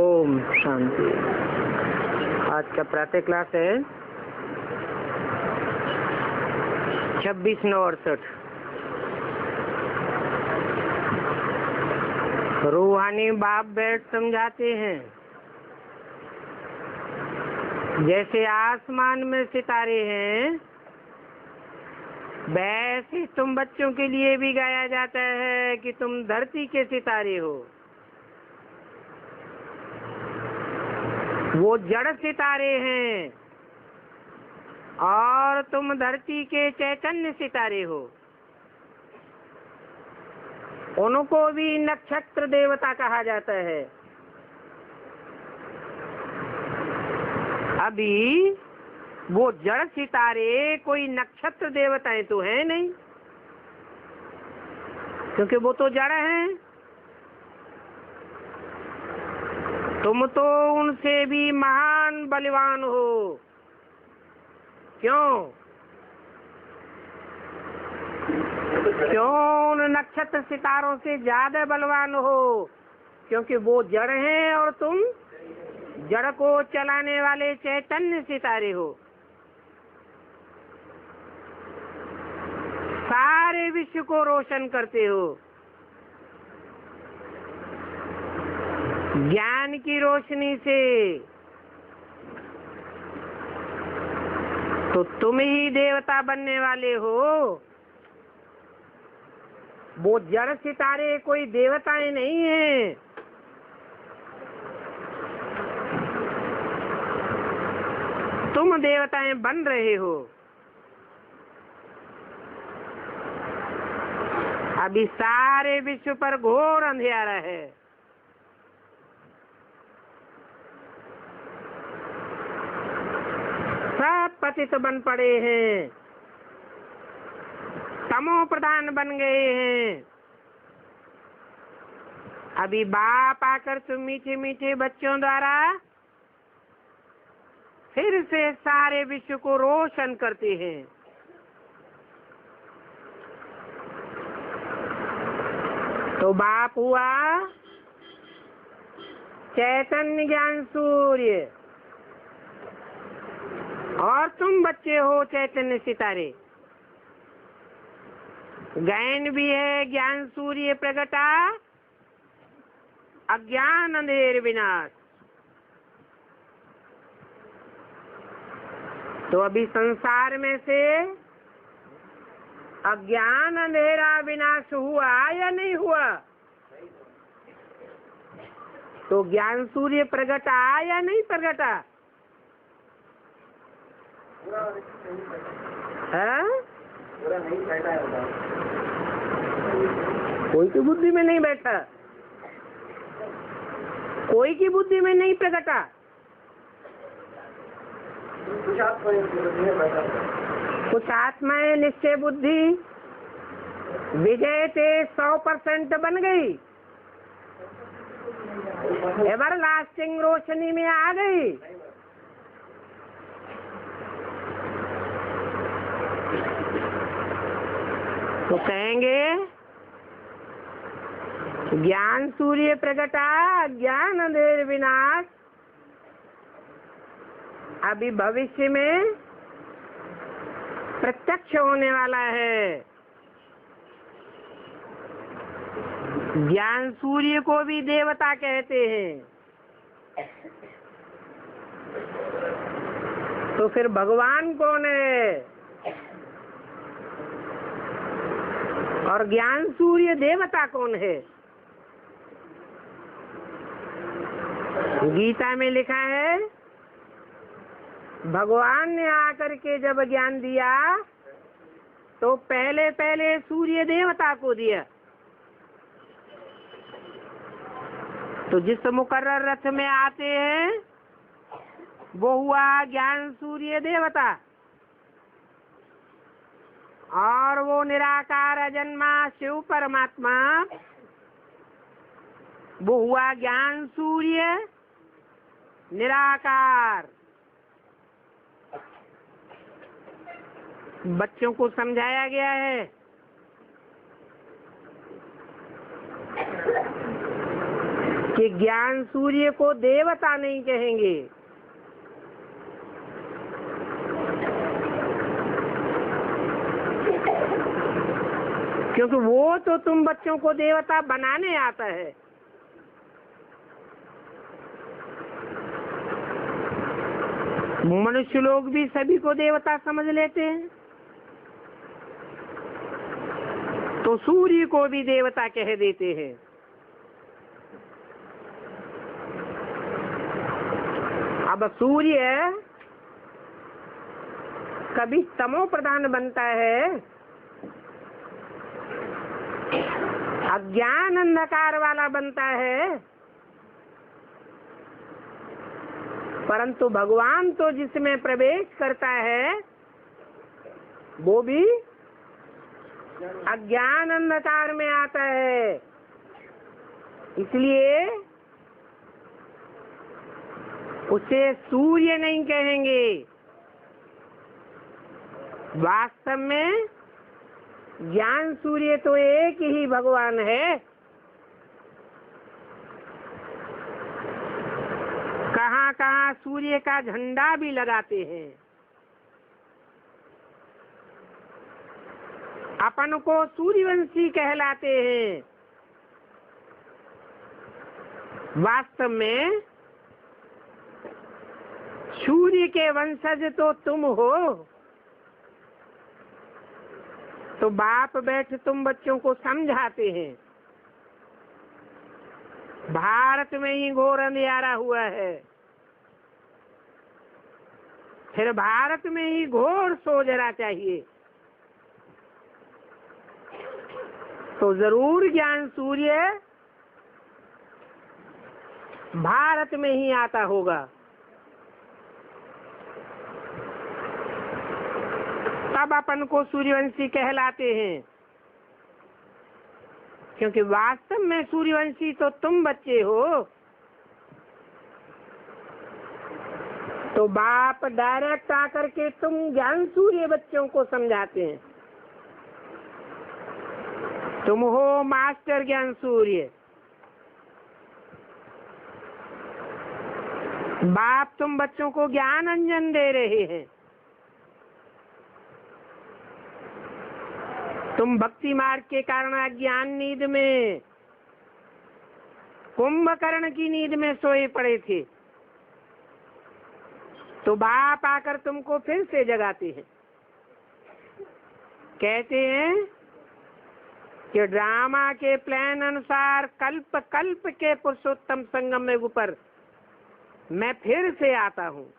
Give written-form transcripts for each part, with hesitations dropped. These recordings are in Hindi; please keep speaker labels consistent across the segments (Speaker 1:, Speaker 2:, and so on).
Speaker 1: ओम शांति। आज का प्रातः क्लास है 26/9/68। रूहानी बाप बैठ समझाते हैं, जैसे आसमान में सितारे हैं वैसे तुम बच्चों के लिए भी गाया जाता है कि तुम धरती के सितारे हो। वो जड़ सितारे हैं और तुम धरती के चैतन्य सितारे हो। उनको भी नक्षत्र देवता कहा जाता है। अभी वो जड़ सितारे कोई नक्षत्र देवताएं तो हैं नहीं, क्योंकि वो तो जड़ हैं। तुम तो उनसे भी महान बलवान हो। क्यों उन नक्षत्र सितारों से ज्यादा बलवान हो? क्योंकि वो जड़ हैं और तुम जड़ को चलाने वाले चैतन्य सितारे हो। सारे विश्व को रोशन करते हो। ज्ञान की रोशनी से तो तुम ही देवता बनने वाले हो। वो जड़ सितारे कोई देवताएं नहीं हैं। तुम देवताएं बन रहे हो। अभी सारे विश्व पर घोर अंधेरा है। सब पतित बन पड़े हैं, तमो प्रधान बन गए हैं। अभी बाप आकर तुम मीठे मीठे बच्चों द्वारा फिर से सारे विश्व को रोशन करते हैं। तो बाप हुआ चैतन्य ज्ञान सूर्य और तुम बच्चे हो चैतन्य सितारे। ज्ञान भी है ज्ञान सूर्य प्रगटा, अज्ञान अंधेर विनाश। तो अभी संसार में से अज्ञान अंधेरा विनाश हुआ या नहीं हुआ? तो ज्ञान सूर्य प्रगटा या नहीं प्रगटा? कोई की बुद्धि में नहीं बैठा, कोई की बुद्धि में नहीं प्रगटा। कुछ आत्माएं निश्चय बुद्धि विजय से 100% बन गई, एवर लास्टिंग रोशनी में आ गई। तो कहेंगे ज्ञान सूर्य प्रगटा, ज्ञान अंधेर विनाश। अभी भविष्य में प्रत्यक्ष होने वाला है। ज्ञान सूर्य को भी देवता कहते हैं। तो फिर भगवान कौन है? और ज्ञान सूर्य देवता कौन है? गीता में लिखा है, भगवान ने आकर के जब ज्ञान दिया तो पहले सूर्य देवता को दिया। तो जिस मुकर्रर रथ में आते हैं वो हुआ ज्ञान सूर्य देवता, और वो निराकार अजन्मा शिव परमात्मा वो हुआ ज्ञान सूर्य निराकार। बच्चों को समझाया गया है कि ज्ञान सूर्य को देवता नहीं कहेंगे, क्योंकि वो तो तुम बच्चों को देवता बनाने आता है। मनुष्य लोग भी सभी को देवता समझ लेते हैं, तो सूर्य को भी देवता कह देते हैं। अब सूर्य कभी तमो प्रधान बनता है, अज्ञान अंधकार वाला बनता है, परंतु भगवान तो जिसमें प्रवेश करता है वो भी अज्ञान अंधकार में आता है। इसलिए उसे सूर्य नहीं कहेंगे। वास्तव में ज्ञान सूर्य तो एक ही भगवान है। कहाँ कहाँ सूर्य का झंडा भी लगाते हैं। अपन को सूर्यवंशी कहलाते हैं। वास्तव में सूर्य के वंशज तो तुम हो। तो बाप बैठ तुम बच्चों को समझाते हैं। भारत में ही घोर अंधियारा हुआ है, फिर भारत में ही घोर सोजरा चाहिए। तो जरूर ज्ञान सूर्य भारत में ही आता होगा। तब अपन को सूर्यवंशी कहलाते हैं, क्योंकि वास्तव में सूर्यवंशी तो तुम बच्चे हो। तो बाप डायरेक्ट आकर के तुम ज्ञान सूर्य बच्चों को समझाते हैं। तुम हो मास्टर ज्ञान सूर्य। बाप तुम बच्चों को ज्ञान अंजन दे रहे हैं। तुम भक्ति मार्ग के कारण अज्ञान नींद में, कुंभकर्ण की नींद में सोए पड़े थे, तो बाप आकर तुमको फिर से जगाते हैं। कहते हैं कि ड्रामा के प्लान अनुसार कल्प कल्प के पुरुषोत्तम संगम में ऊपर मैं फिर से आता हूँ।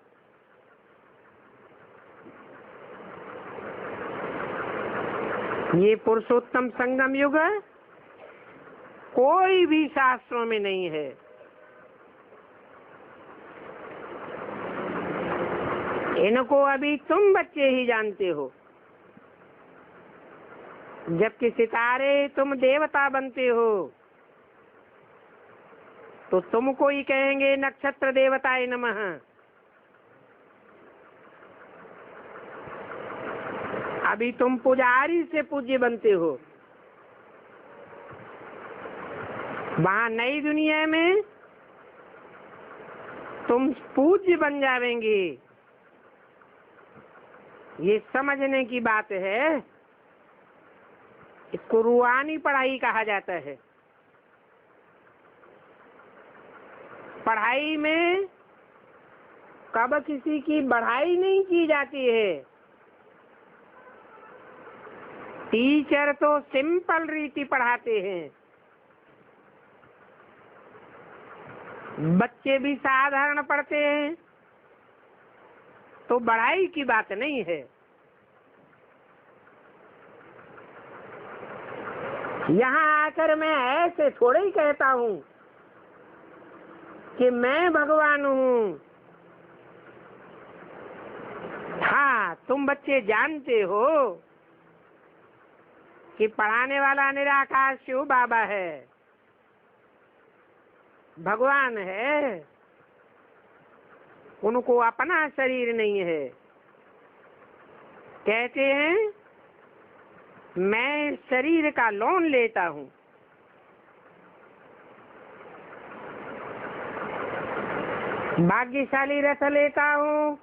Speaker 1: ये पुरुषोत्तम संगम युग कोई भी शास्त्रों में नहीं है। इनको अभी तुम बच्चे ही जानते हो, जबकि सितारे तुम देवता बनते हो तो तुमको ही कहेंगे नक्षत्र देवताय नमः। अभी तुम पुजारी से पूज्य बनते हो। वहां नई दुनिया में तुम पूज्य बन जाएंगे। ये समझने की बात है। इसको रूहानी पढ़ाई कहा जाता है। पढ़ाई में कब किसी की बढ़ाई नहीं की जाती है। टीचर तो सिंपल रीति पढ़ाते हैं, बच्चे भी साधारण पढ़ते हैं, तो बढ़ाई की बात नहीं है। यहाँ आकर मैं ऐसे थोड़े ही कहता हूँ कि मैं भगवान हूँ। हाँ, तुम बच्चे जानते हो कि पढ़ाने वाला निराकार शिव बाबा है, भगवान है। उनको अपना शरीर नहीं है। कहते हैं मैं शरीर का लोन लेता हूँ। भाग्यशाली रथ लेता हूँ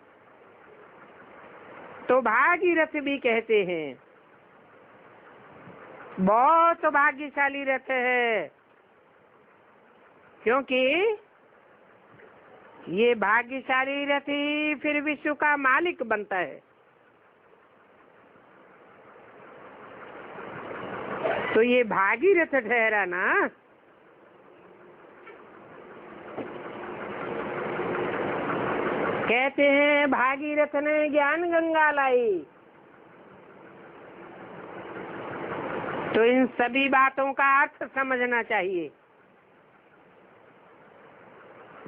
Speaker 1: तो भागीरथ भी कहते हैं। बहुत भाग्यशाली रथ है, क्योंकि ये भाग्यशाली रथ ही फिर विश्व का मालिक बनता है। तो ये भागीरथ ठहरा ना। कहते हैं भागीरथ ने ज्ञान गंगा लाई। तो इन सभी बातों का अर्थ समझना चाहिए।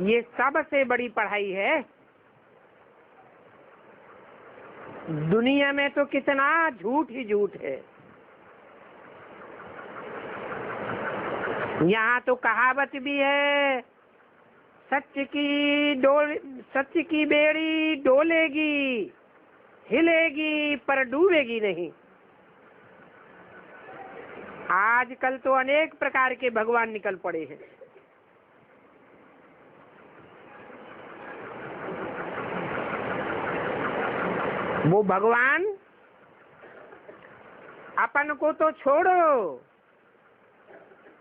Speaker 1: ये सबसे बड़ी पढ़ाई है। दुनिया में तो कितना झूठ ही झूठ है। यहाँ तो कहावत भी है, सत्य की बेड़ी डोलेगी, हिलेगी पर डूबेगी नहीं। आजकल तो अनेक प्रकार के भगवान निकल पड़े हैं। वो भगवान अपन को तो छोड़ो,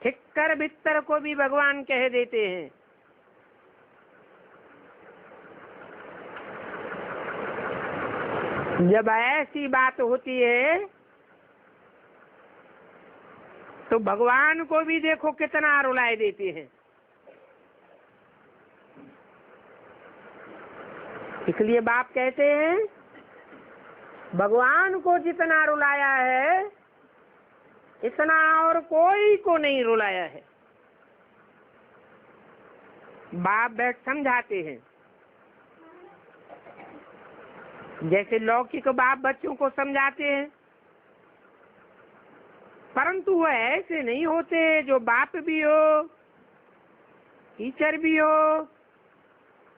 Speaker 1: ठिक्कर भित्तर को भी भगवान कह देते हैं। जब ऐसी बात होती है तो भगवान को भी देखो कितना रुलाए देते हैं। इसलिए बाप कहते हैं भगवान को जितना रुलाया है इतना और कोई को नहीं रुलाया है। बाप बैठ समझाते हैं, जैसे लौकिक बाप बच्चों को समझाते हैं, परंतु वह ऐसे नहीं होते जो बाप भी हो, टीचर भी हो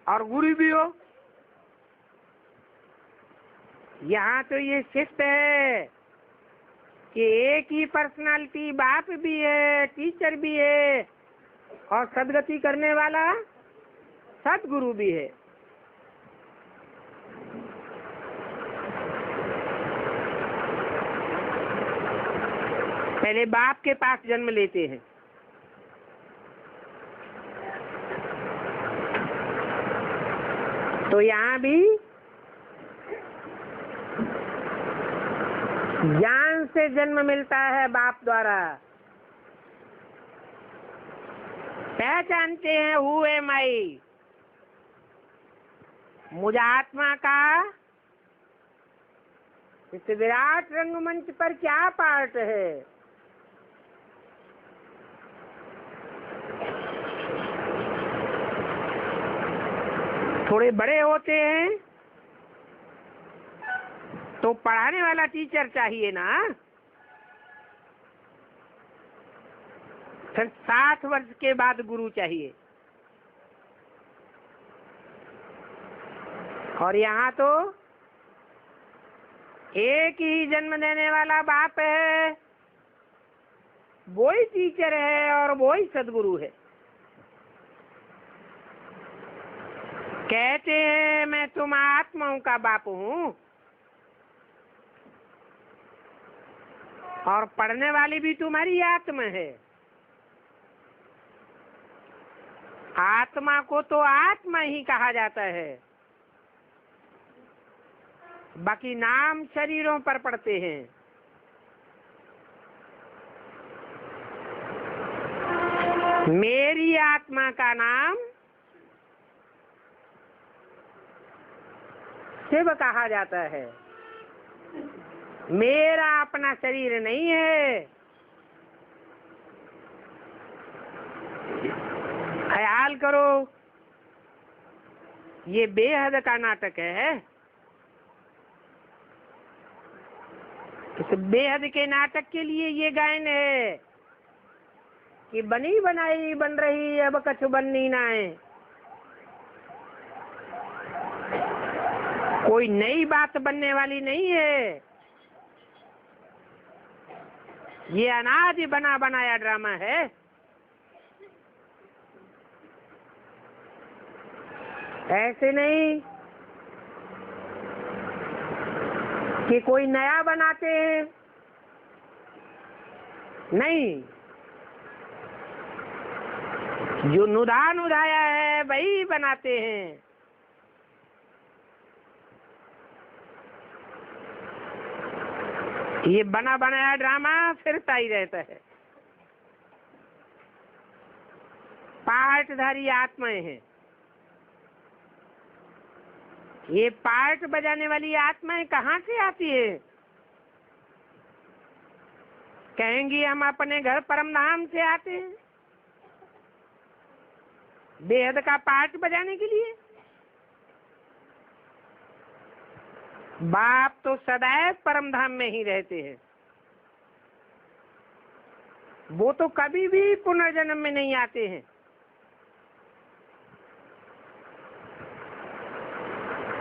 Speaker 1: और गुरु भी हो। यहाँ तो ये शिफ्ट है कि एक ही पर्सनालिटी बाप भी है, टीचर भी है और सदगति करने वाला सदगुरु भी है। पहले बाप के पास जन्म लेते हैं, तो यहाँ भी ज्ञान से जन्म मिलता है बाप द्वारा। पहचानते हैं हु एम आई, मुझ आत्मा का इस विराट रंगमंच पर क्या पार्ट है। थोड़े बड़े होते हैं तो पढ़ाने वाला टीचर चाहिए ना। फिर 60 वर्ष के बाद गुरु चाहिए। और यहाँ तो एक ही जन्म देने वाला बाप है, वो ही टीचर है और वो ही सदगुरु है। कहते हैं मैं तुम आत्माओं का बाप हूँ और पढ़ने वाली भी तुम्हारी आत्मा है। आत्मा को तो आत्मा ही कहा जाता है, बाकी नाम शरीरों पर पड़ते हैं। मेरी आत्मा का नाम शिव कहा जाता है। मेरा अपना शरीर नहीं है। ख्याल करो, ये बेहद का नाटक है। इस बेहद के नाटक के लिए ये गायन है कि बनी बनाई बन रही अब कछु बननी ना है। कोई नई बात बनने वाली नहीं है। ये अनादि बना बनाया ड्रामा है। ऐसे नहीं कि कोई नया बनाते हैं, नहीं, जो नुधा नुधाया है वही बनाते हैं। ये बना बनाया ड्रामा फिरता ही रहता है। पार्टधारी आत्माएं हैं। ये पार्ट बजाने वाली आत्माएं कहाँ से आती है? कहेंगी हम अपने घर परम धाम से आते हैं बेहद का पार्ट बजाने के लिए। बाप तो सदैव परम धाम में ही रहते हैं, वो तो कभी भी पुनर्जन्म में नहीं आते हैं।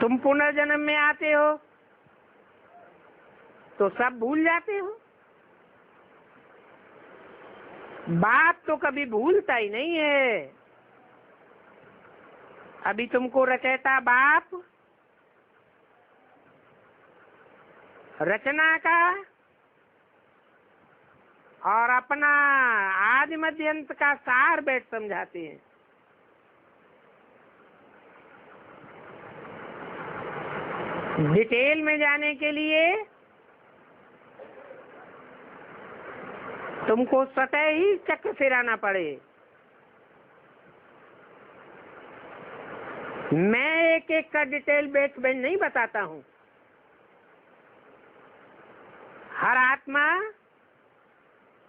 Speaker 1: तुम पुनर्जन्म में आते हो तो सब भूल जाते हो। बाप तो कभी भूलता ही नहीं है। अभी तुमको रचयिता बाप रचना का और अपना आदि मध्य अंत का सार बैठ समझाते हैं। डिटेल में जाने के लिए तुमको स्वतः ही चक्र फिराना पड़े। मैं एक एक का डिटेल बैठ नहीं बताता हूँ। हर आत्मा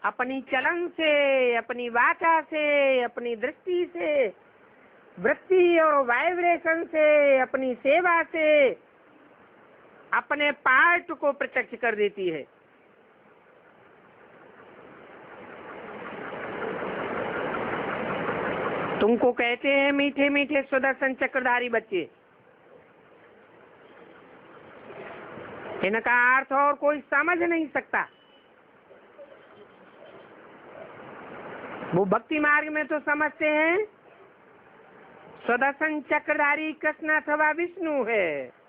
Speaker 1: अपनी चलन से, अपनी वाचा से, अपनी दृष्टि से, वृत्ति और वाइब्रेशन से, अपनी सेवा से अपने पार्ट को प्रत्यक्ष कर देती है। तुमको कहते हैं मीठे मीठे सुदर्शन चक्रधारी बच्चे। इनका अर्थ और कोई समझ नहीं सकता। वो भक्ति मार्ग में तो समझते हैं सुदर्शन चक्रधारी कृष्ण अथवा विष्णु है।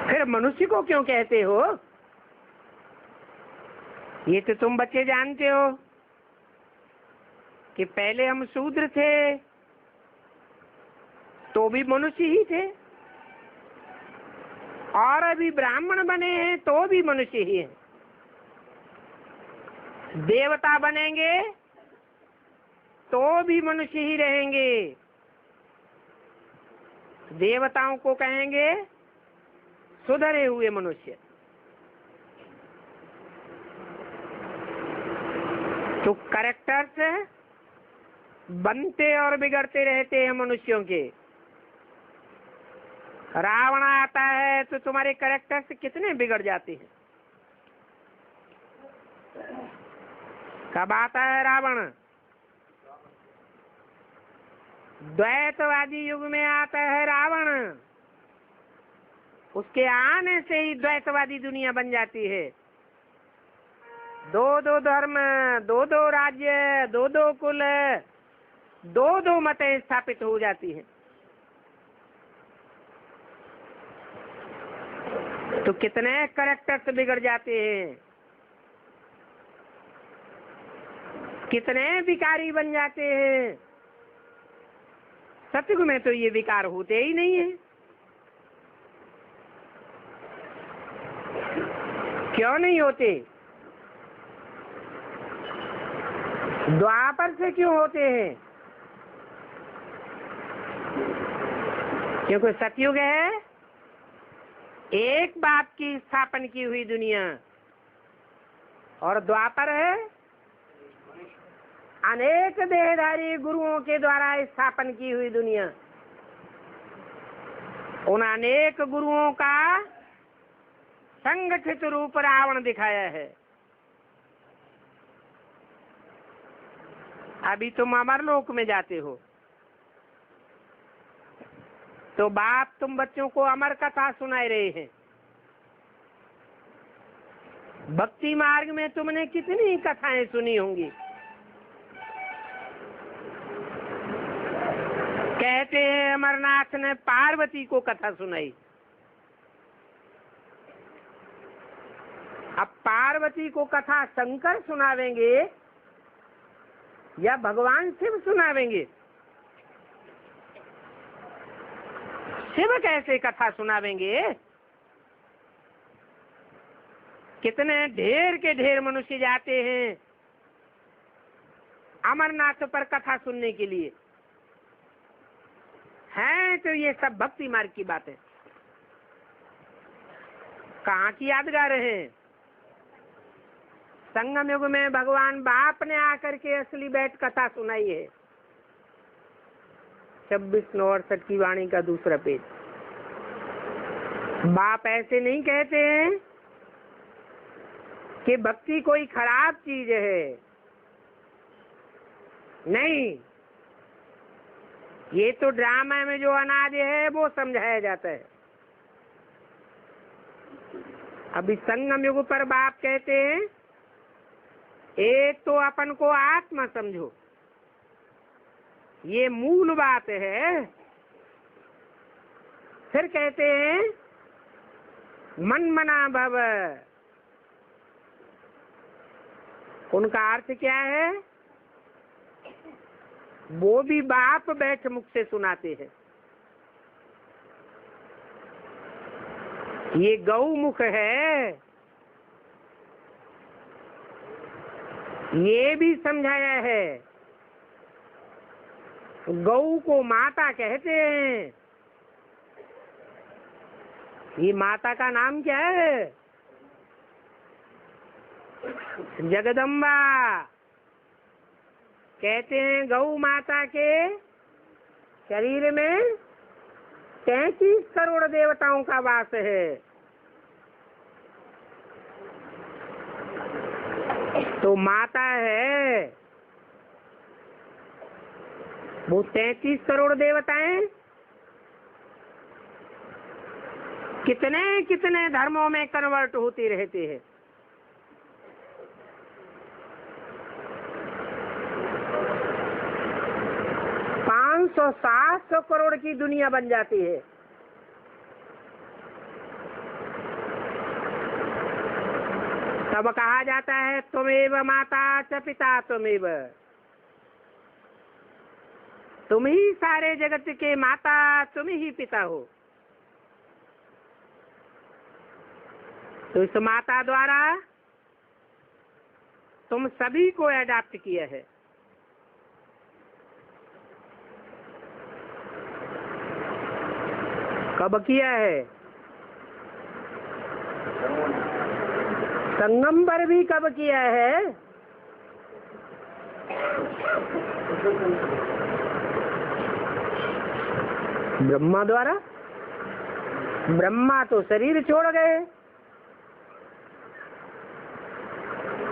Speaker 1: फिर मनुष्य को क्यों कहते हो? ये तो तुम बच्चे जानते हो कि पहले हम शूद्र थे तो भी मनुष्य ही थे, और अभी ब्राह्मण बने हैं तो भी मनुष्य ही हैं। देवता बनेंगे तो भी मनुष्य ही रहेंगे। देवताओं को कहेंगे सुधरे हुए मनुष्य। तो कैरेक्टर्स बनते और बिगड़ते रहते हैं मनुष्यों के। रावण आता है तो तुम्हारे कैरेक्टर्स कितने बिगड़ जाते हैं। कब आता है रावण? द्वैतवादी युग में आता है रावण। उसके आने से ही द्वैतवादी दुनिया बन जाती है। दो दो धर्म, दो दो राज्य, दो दो कुल, दो दो मतें स्थापित हो जाती हैं। तो कितने कैरेक्टर्स बिगड़ जाते हैं, कितने विकारी बन जाते हैं। सतयुग में तो ये विकार होते ही नहीं है। क्यों नहीं होते? द्वापर से क्यों होते हैं? क्योंकि सतयुग है एक बाप की स्थापन की हुई दुनिया, और द्वापर है अनेक देहधारी गुरुओं के द्वारा स्थापन की हुई दुनिया। उन अनेक गुरुओं का संगठित रूप रावण दिखाया है। अभी तुम अमरलोक में जाते हो तो बाप तुम बच्चों को अमर कथा सुनाए रहे हैं। भक्ति मार्ग में तुमने कितनी कथाएं सुनी होंगी। कहते हैं अमरनाथ ने पार्वती को कथा सुनाई। अब पार्वती को कथा शंकर सुनावेंगे या भगवान शिव सुनावेंगे? शिव कैसे कथा सुनावेंगे? कितने ढेर के ढेर मनुष्य जाते हैं अमरनाथ पर कथा सुनने के लिए। हैं तो ये सब भक्ति मार्ग की बात है। कहाँ की यादगार है? संगम युग में भगवान बाप ने आकर के असली बैठ कथा सुनाई है। 26/9/68 की वाणी का दूसरा पेज। बाप ऐसे नहीं कहते हैं कि भक्ति कोई खराब चीज है। नहीं, ये तो ड्रामा में जो अनाज है वो समझाया जाता है। अभी संगम युग पर बाप कहते हैं एक तो अपन को आत्मा समझो, ये मूल बात है। फिर कहते हैं मन मना भव। उनका अर्थ क्या है वो भी बाप बैठ मुख से सुनाते हैं। ये गौमुख है, ये भी समझाया है। गौ को माता कहते हैं। ये माता का नाम क्या है? जगदम्बा। कहते हैं गौ माता के शरीर में 33 करोड़ देवताओं का वास है। तो माता है वो 33 करोड़ देवताएं कितने कितने धर्मों में कन्वर्ट होती रहती है। 500-700 करोड़ की दुनिया बन जाती है। तब कहा जाता है त्वमेव माता च पिता त्वमेव। तुम ही सारे जगत के माता, तुम ही पिता हो। तो इस माता द्वारा तुम सभी को अडॉप्ट किया है। कब किया है? संगम पर भी कब किया है? ब्रह्मा द्वारा। ब्रह्मा तो शरीर छोड़ गए,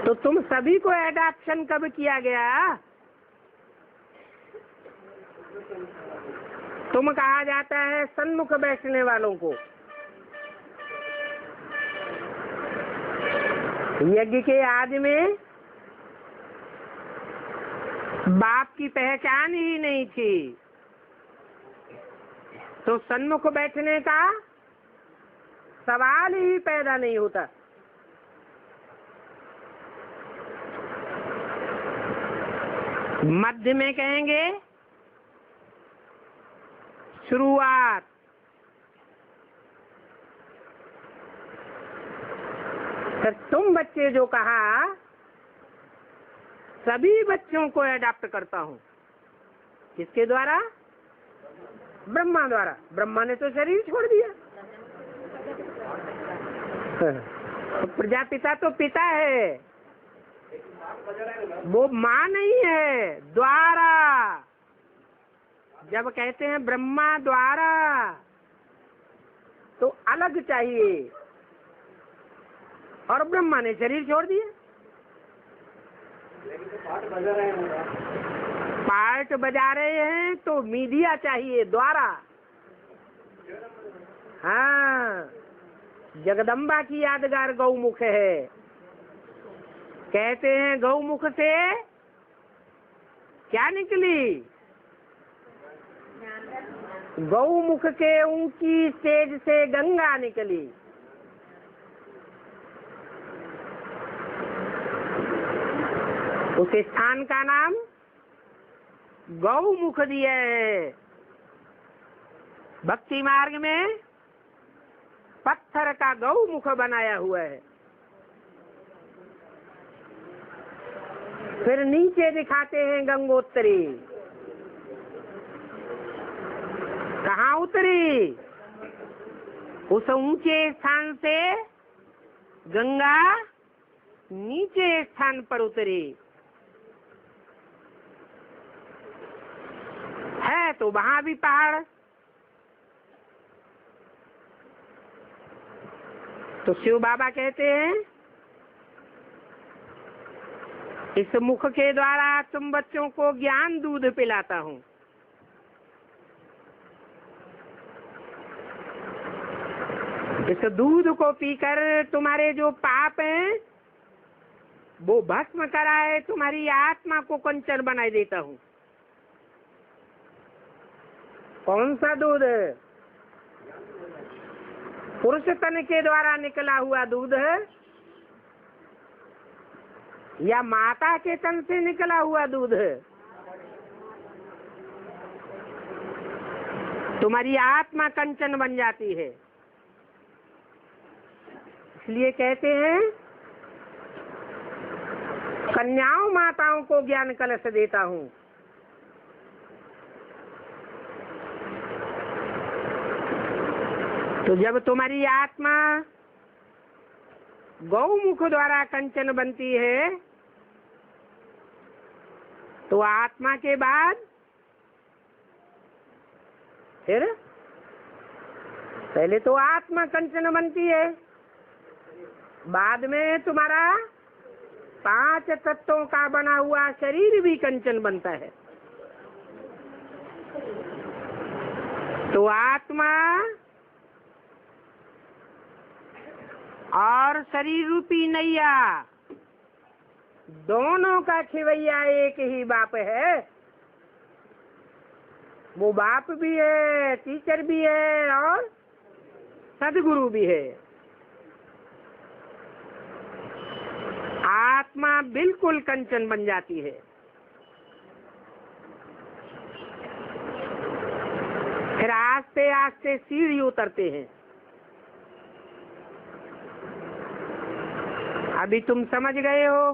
Speaker 1: तो तुम सभी को एडॉप्शन कब किया गया? तुम कहा जाता है सन्मुख बैठने वालों को। यज्ञ के आदि में बाप की पहचान ही नहीं थी, तो सन्मुख बैठने का सवाल ही पैदा नहीं होता। मध्य में कहेंगे शुरुआत। तो तुम बच्चे जो कहा, सभी बच्चों को अडॉप्ट करता हूँ। किसके द्वारा? ब्रह्मा द्वारा। ब्रह्मा ने तो शरीर छोड़ दिया। तो प्रजापिता तो पिता है, वो माँ नहीं है। द्वारा, जब कहते हैं ब्रह्मा द्वारा तो अलग चाहिए, और ब्रह्मा ने शरीर छोड़ दिया। पार्ट बजा रहे हैं तो मीडिया चाहिए, द्वारा। हाँ, जगदम्बा की यादगार गौमुख है। कहते हैं गौमुख से क्या निकली? गौमुख के ऊंची स्टेज से गंगा निकली। उस स्थान का नाम गौमुख दिया है। भक्ति मार्ग में पत्थर का गौमुख बनाया हुआ है। फिर नीचे दिखाते हैं गंगोत्री। कहाँ उतरी? उस ऊंचे स्थान से गंगा नीचे स्थान पर उतरी। है तो वहां भी पहाड़। तो शिव बाबा कहते हैं इस मुख के द्वारा तुम बच्चों को ज्ञान दूध पिलाता हूँ। इस दूध को पीकर तुम्हारे जो पाप हैं वो भस्म कराए, तुम्हारी आत्मा को कंचन बनाए देता हूँ। कौन सा दूध? पुरुष तन के द्वारा निकला हुआ दूध है या माता के तन से निकला हुआ दूध है? तुम्हारी आत्मा कंचन बन जाती है। इसलिए कहते हैं कन्याओं माताओं को ज्ञान कलश देता हूँ। तो जब तुम्हारी आत्मा गौमुख द्वारा कंचन बनती है तो आत्मा के बाद फिर पहले तो आत्मा कंचन बनती है, बाद में तुम्हारा 5 तत्वों का बना हुआ शरीर भी कंचन बनता है। तो आत्मा और शरीर रूपी नैया दोनों का खिवैया एक ही बाप है। वो बाप भी है, टीचर भी है और सदगुरु भी है। आत्मा बिल्कुल कंचन बन जाती है। फिर आस्ते आस्ते सीढ़ी उतरते हैं। अभी तुम समझ गए हो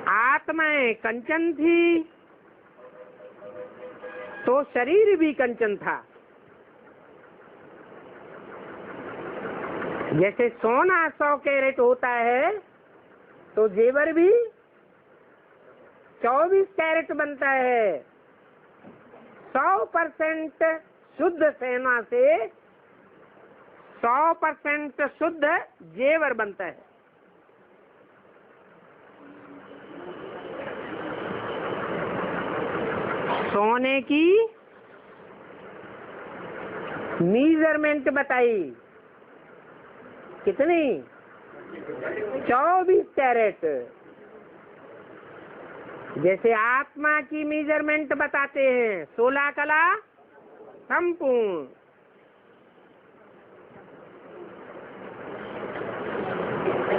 Speaker 1: आत्माएं कंचन थी तो शरीर भी कंचन था। जैसे सोना 100 कैरेट होता है तो जेवर भी 24 कैरेट बनता है। 100% शुद्ध सोना से 100% शुद्ध जेवर बनता है। सोने की मेजरमेंट बताई कितनी? 24 कैरेट। जैसे आत्मा की मेजरमेंट बताते हैं 16 कला संपूर्ण।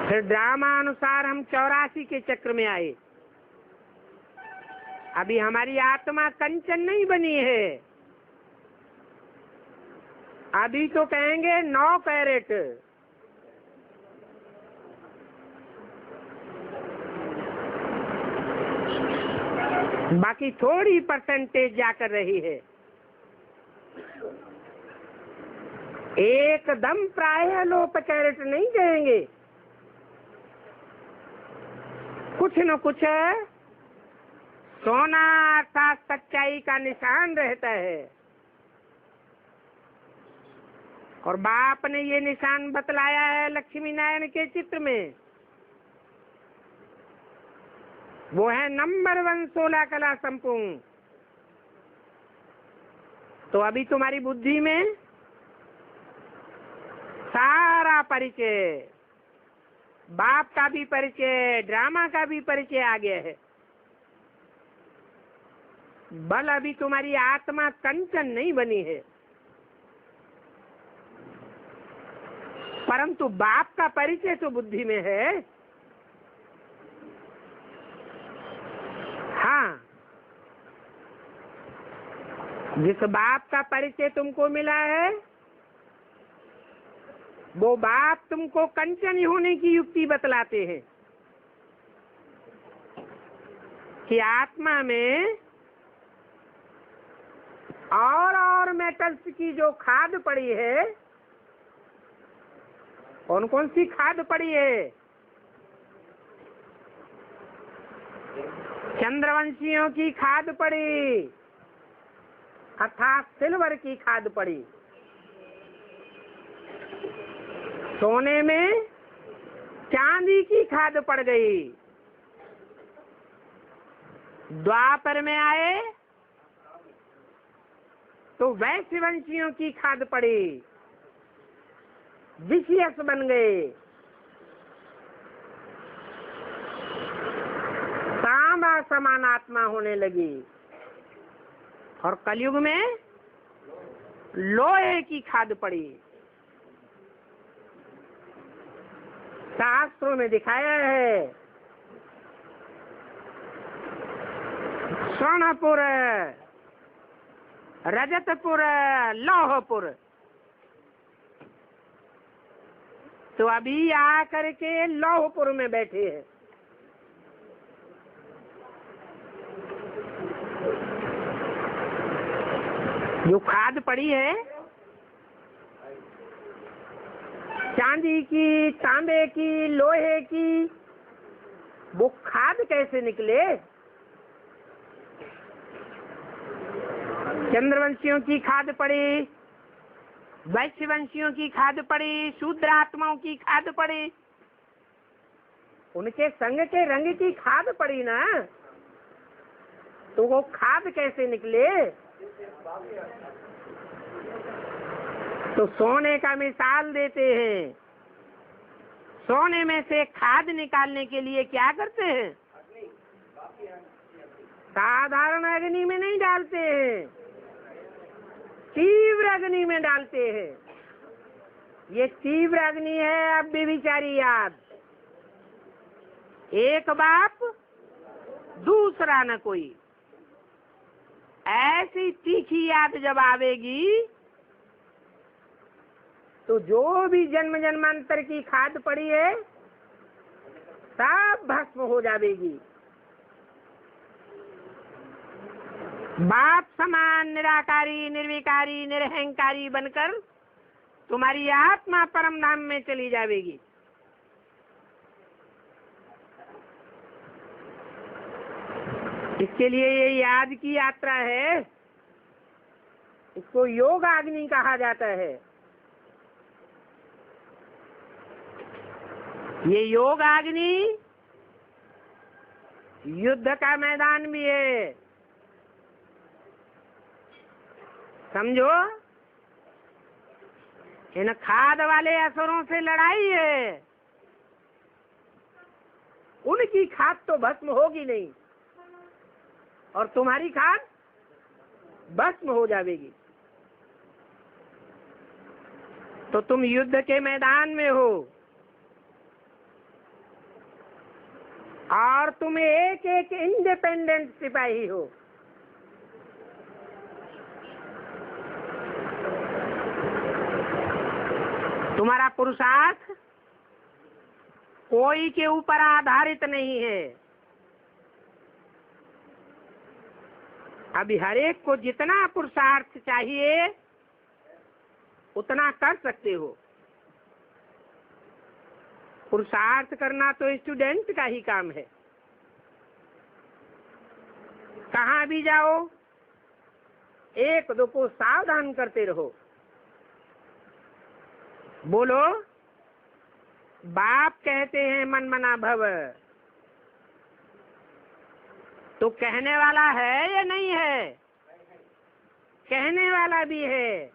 Speaker 1: फिर ड्रामा अनुसार हम 84 के चक्र में आए। अभी हमारी आत्मा कंचन नहीं बनी है, अभी तो कहेंगे 9 कैरेट। बाकी थोड़ी परसेंटेज जाकर रही है। एकदम प्राय लोप कैरेट नहीं कहेंगे, कुछ न कुछ सोना अर्थात सच्चाई का निशान रहता है। और बाप ने ये निशान बतलाया है लक्ष्मी नारायण के चित्र में। वो है नंबर 1 16 कला संपूर्ण। तो अभी तुम्हारी बुद्धि में सारा परिचय बाप का भी परिचय, ड्रामा का भी परिचय आ गया है। बल अभी तुम्हारी आत्मा कंचन नहीं बनी है, परंतु बाप का परिचय तो बुद्धि में है। हाँ, जिस बाप का परिचय तुमको मिला है वो बाप तुमको कंचन होने की युक्ति बतलाते हैं कि आत्मा में और मेटल्स की जो खाद पड़ी है, कौन कौन सी खाद पड़ी है? चंद्रवंशियों की खाद पड़ी, अर्थात सिल्वर की खाद पड़ी। सोने में चांदी की खाद पड़ गई। द्वापर में आए तो वैश्यवंशियों की खाद पड़ी, विषयस बन गए। तांबा समान आत्मा होने लगी। और कलयुग में लोहे की खाद पड़ी। शास्त्रों में दिखाया है स्वर्णपुर, रजतपुर, लौहपुर। तो अभी आकर के लौहपुर में बैठे हैं। जो खाद पड़ी है चांदी की, तांबे की, लोहे की, वो खाद कैसे निकले? चंद्रवंशियों की खाद पड़ी, वैश्यवंशियों की खाद पड़ी, शूद्र आत्माओं की खाद पड़ी। उनके संग के रंग की खाद पड़ी ना, तो वो खाद कैसे निकले? तो सोने का मिसाल देते हैं। सोने में से खाद निकालने के लिए क्या करते हैं? साधारण अग्नि में नहीं डालते हैं, तीव्र अग्नि में डालते हैं। ये तीव्र अग्नि है। अब बेविचारी याद, एक बाप दूसरा न कोई। ऐसी तीखी याद जब आवेगी तो जो भी जन्म जन्मांतर की खाद पड़ी है सब भस्म हो जाएगी। बाप समान निराकारी, निर्विकारी, निरहंकारी बनकर तुम्हारी आत्मा परम धाम में चली जाएगी। इसके लिए ये याद की यात्रा है। इसको योग अग्नि कहा जाता है। ये योग अग्नि युद्ध का मैदान भी है, समझो। इन खाद वाले असुरों से लड़ाई है। उनकी खाद तो भस्म होगी नहीं और तुम्हारी खाद भस्म हो जाएगी। तो तुम युद्ध के मैदान में हो और तुम एक एक इंडिपेंडेंट सिपाही हो। तुम्हारा पुरुषार्थ कोई के ऊपर आधारित नहीं है। अभी हर एक को जितना पुरुषार्थ चाहिए उतना कर सकते हो। पुरुषार्थ करना तो स्टूडेंट का ही काम है। कहाँ भी जाओ एक दो को सावधान करते रहो। बोलो, बाप कहते हैं मन मना भव, तो कहने वाला है या नहीं है? कहने वाला भी है।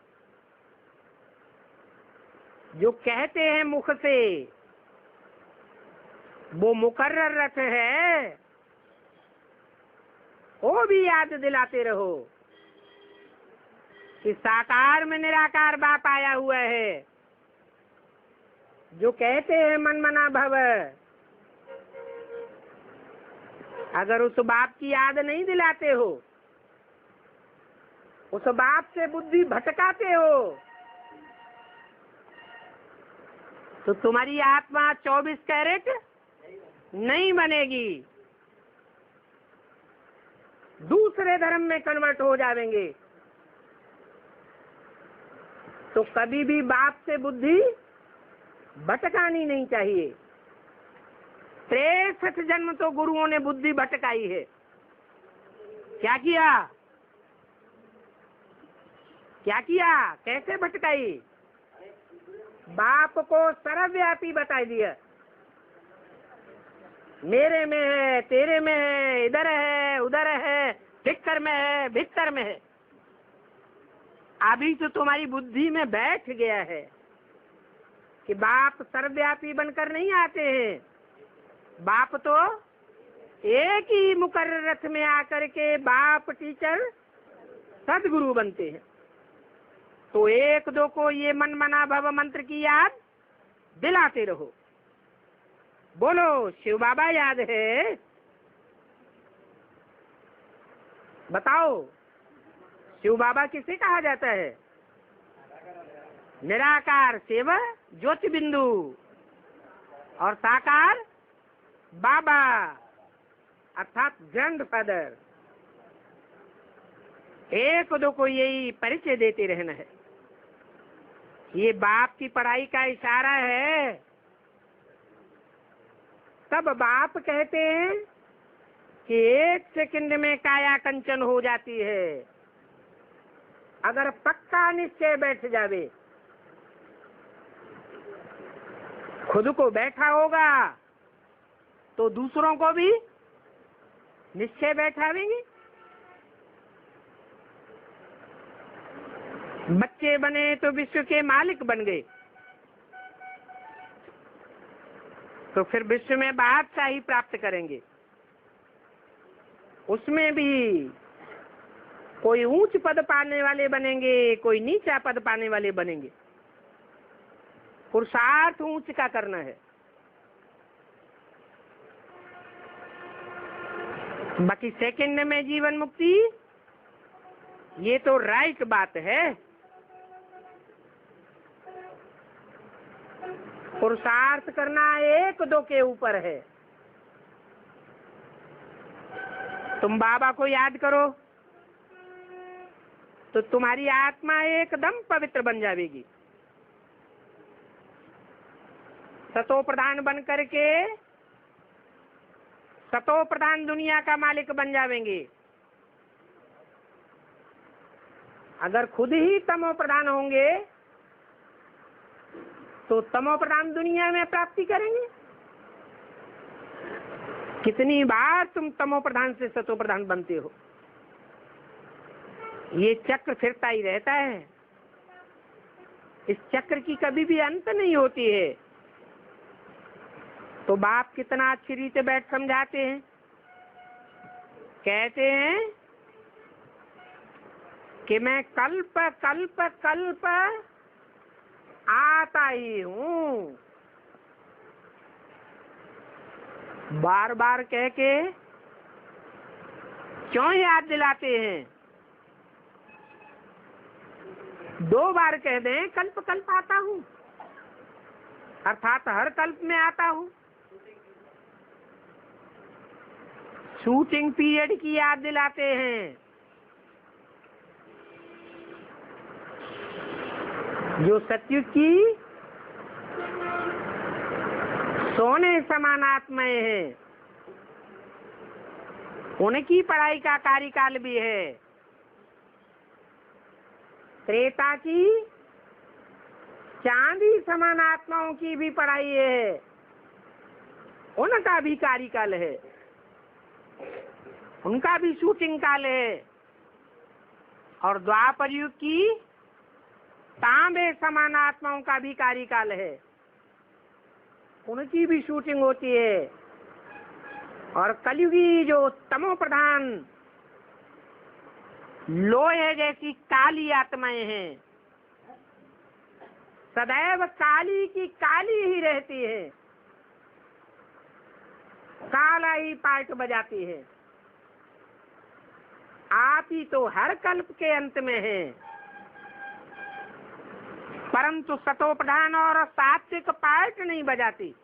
Speaker 1: जो कहते हैं मुख से वो मुकर्रर रथ है, वो भी याद दिलाते रहो कि साकार में निराकार बाप आया हुआ है। जो कहते हैं मन मना भव, अगर उस बाप की याद नहीं दिलाते हो, उस बाप से बुद्धि भटकाते हो, तो तुम्हारी आत्मा 24 कैरेट नहीं बनेगी, दूसरे धर्म में कन्वर्ट हो जाएंगे। तो कभी भी बाप से बुद्धि भटकानी नहीं चाहिए। 63 जन्म तो गुरुओं ने बुद्धि भटकाई है। क्या किया, क्या किया, कैसे भटकाई? बाप को सर्वव्यापी बता दिया, मेरे में है, तेरे में है, इधर है, उधर है, भीतर में है, भीतर में है। अभी तो तुम्हारी बुद्धि में बैठ गया है कि बाप सर्वव्यापी बनकर नहीं आते हैं, बाप तो एक ही मुकर्रर रथ में आकर के बाप टीचर सदगुरु बनते हैं। तो एक दो को ये मन मना भव मंत्र की याद दिलाते रहो। बोलो शिव बाबा याद है? बताओ, शिव बाबा किसे कहा जाता है? निराकार शिव ज्योति बिंदु और साकार बाबा अर्थात ग्रैंडफादर। एक दो को यही परिचय देते रहना है। ये बाप की पढ़ाई का इशारा है। तब बाप कहते हैं कि 1 सेकंड में काया कंचन हो जाती है। अगर पक्का निश्चय बैठ जावे, खुद को बैठा होगा तो दूसरों को भी निश्चय बैठावेंगे। बच्चे बने तो विश्व के मालिक बन गए, तो फिर विश्व में बादशाही प्राप्त करेंगे। उसमें भी कोई ऊंच पद पाने वाले बनेंगे, कोई नीचा पद पाने वाले बनेंगे। पुरुषार्थ ऊंच का करना है। बाकी सेकंड में जीवन मुक्ति, ये तो राइट बात है। पुरुषार्थ करना एक दो के ऊपर है। तुम बाबा को याद करो तो तुम्हारी आत्मा एकदम पवित्र बन जाएगी। सतो प्रधान बन करके सतो प्रधान दुनिया का मालिक बन जाएंगे। अगर खुद ही तमो प्रधान होंगे तो तमो प्रधान दुनिया में प्राप्ति करेंगे। कितनी बार तुम तमो प्रधान से सतो प्रधान बनते हो? ये चक्र फिरता ही रहता है। इस चक्र की कभी भी अंत नहीं होती है। तो बाप कितना अच्छी रीते बैठ समझाते हैं। कहते हैं कि मैं कल्प कल्प कल्प आता ही हूँ। बार बार कह के क्यों याद दिलाते हैं? 2 बार कह दें कल्प कल्प आता हूँ, अर्थात हर कल्प में आता हूँ। शूटिंग पीरियड की याद दिलाते हैं। जो सत्युग की सोने समान आत्माएं हैं, उनकी पढ़ाई का कार्यकाल भी है। त्रेता की चांदी समान आत्माओं की भी पढ़ाई है, उनका भी कार्यकाल है, उनका भी शूटिंग काल है। और द्वापर युग की तांबे समान आत्माओं का भी कार्यकाल है, उनकी भी शूटिंग होती है। और कलयुगी जो तमो प्रधान लोहे जैसी काली आत्माएं हैं, सदैव काली की काली ही रहती है, काला ही पार्ट बजाती है। आप ही तो हर कल्प के अंत में है, परंतु सतो प्रधान और सात्विक पार्ट नहीं बजाती।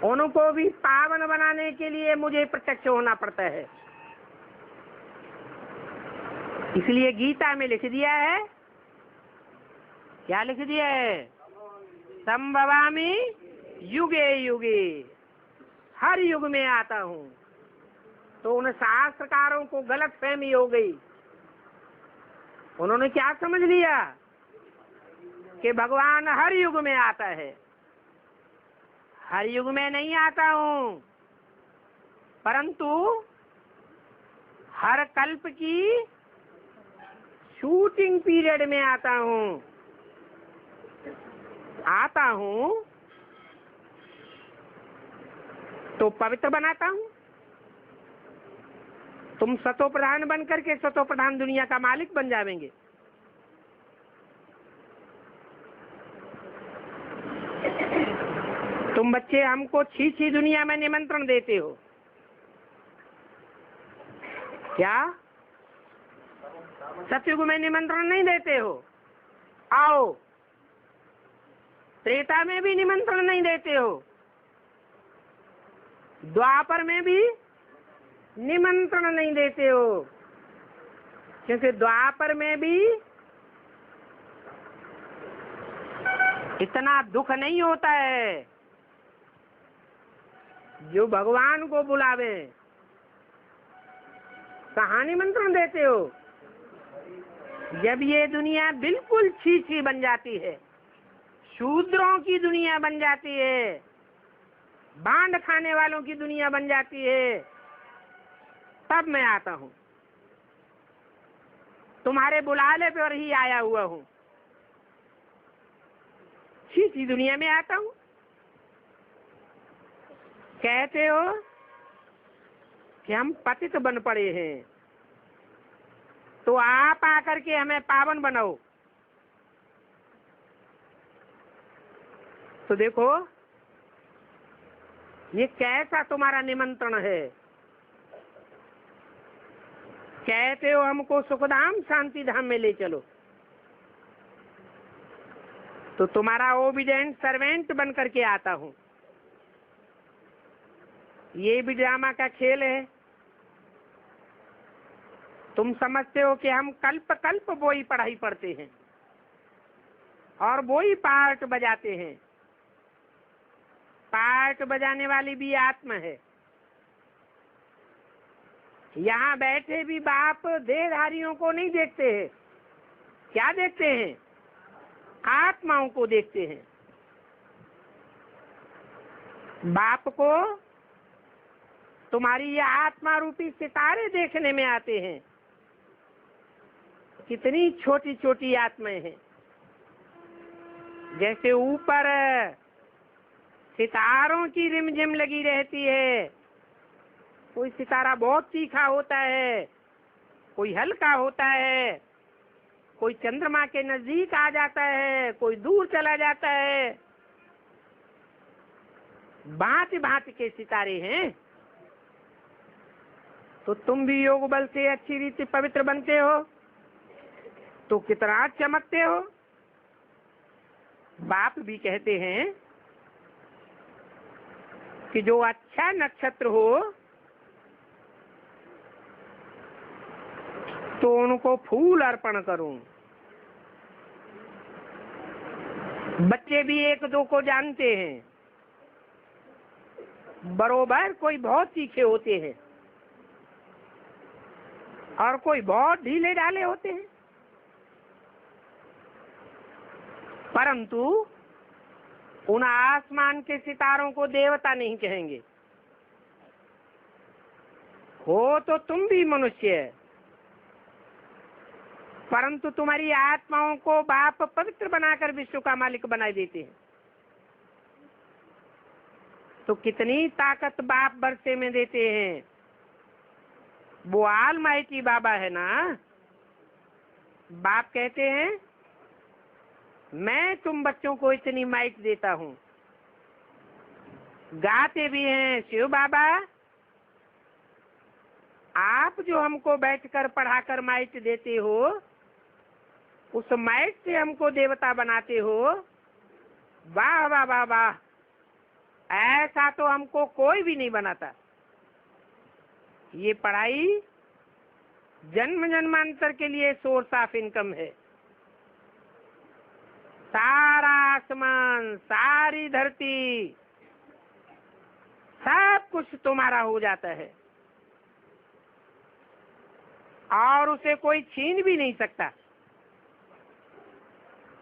Speaker 1: उनको भी पावन बनाने के लिए मुझे प्रत्यक्ष होना पड़ता है। इसलिए गीता में लिख दिया है, क्या लिख दिया है? संभवामि युगे युगे, हर युग में आता हूँ। तो उन शास्त्रकारों को गलत फहमी हो गई। उन्होंने क्या समझ लिया कि भगवान हर युग में आता है। हर युग में नहीं आता हूँ, परंतु हर कल्प की शूटिंग पीरियड में आता हूँ। आता हूँ तो पवित्र बनाता हूँ। तुम सतो प्रधान बन करके सतो प्रधान दुनिया का मालिक बन जाएंगे। तुम बच्चे हमको छी दुनिया में निमंत्रण देते हो, क्या सतयुग में निमंत्रण नहीं देते हो? आओ। त्रेता में भी निमंत्रण नहीं देते हो, द्वापर में भी निमंत्रण नहीं देते हो, क्योंकि द्वापर में भी इतना दुख नहीं होता है जो भगवान को बुलावे। कहाँ निमंत्रण देते हो? जब ये दुनिया बिल्कुल छी बन जाती है, शूद्रों की दुनिया बन जाती है, बांड खाने वालों की दुनिया बन जाती है, तब मैं आता हूँ। तुम्हारे बुलाने पर ही आया हुआ हूँ। छी दुनिया में आता हूँ। कहते हो कि हम पतित बन पड़े हैं, तो आप आकर के हमें पावन बनाओ। तो देखो ये कैसा तुम्हारा निमंत्रण है। कहते हो हमको सुखधाम शांति धाम में ले चलो, तो तुम्हारा ओबीडिएंट सर्वेंट बन करके आता हूँ। ये भी ड्रामा का खेल है। तुम समझते हो कि हम कल्प कल्प वो ही पढ़ाई पढ़ते हैं और वो ही पार्ट बजाते हैं। पार्ट बजाने वाली भी आत्मा है। यहाँ बैठे भी बाप देहधारियों को नहीं देखते हैं। क्या देखते हैं? आत्माओं को देखते हैं। बाप को तुम्हारी ये आत्मा रूपी सितारे देखने में आते हैं। कितनी छोटी छोटी आत्माएं हैं। जैसे ऊपर सितारों की रिमझिम लगी रहती है, कोई सितारा बहुत तीखा होता है, कोई हल्का होता है, कोई चंद्रमा के नजदीक आ जाता है, कोई दूर चला जाता है। भांति भांति के सितारे हैं। तो तुम भी योग बल से अच्छी रीति पवित्र बनते हो तो कितना चमकते हो। बाप भी कहते हैं कि जो अच्छा नक्षत्र हो तो उनको फूल अर्पण करूं। बच्चे भी एक दो को जानते हैं। बरोबर कोई बहुत तीखे होते हैं और कोई बहुत ढीले ढाले होते हैं, परंतु उन आसमान के सितारों को देवता नहीं कहेंगे। हो तो तुम भी मनुष्य, परंतु तुम्हारी आत्माओं को बाप पवित्र बनाकर विश्व का मालिक बना देते हैं। तो कितनी ताकत बाप बरसे में देते हैं। वो ऑलमाइटी बाबा है ना। बाप कहते हैं मैं तुम बच्चों को इतनी माइट देता हूँ। गाते भी हैं शिव बाबा, आप जो हमको बैठकर पढ़ाकर माइट देते हो, उस माइट से हमको देवता बनाते हो। वाह वाह वाह वाह, ऐसा तो हमको कोई भी नहीं बनाता। ये पढ़ाई जन्म जन्मांतर के लिए सोर्स ऑफ इनकम है। सारा आसमान, सारी धरती, सब कुछ तुम्हारा हो जाता है और उसे कोई छीन भी नहीं सकता।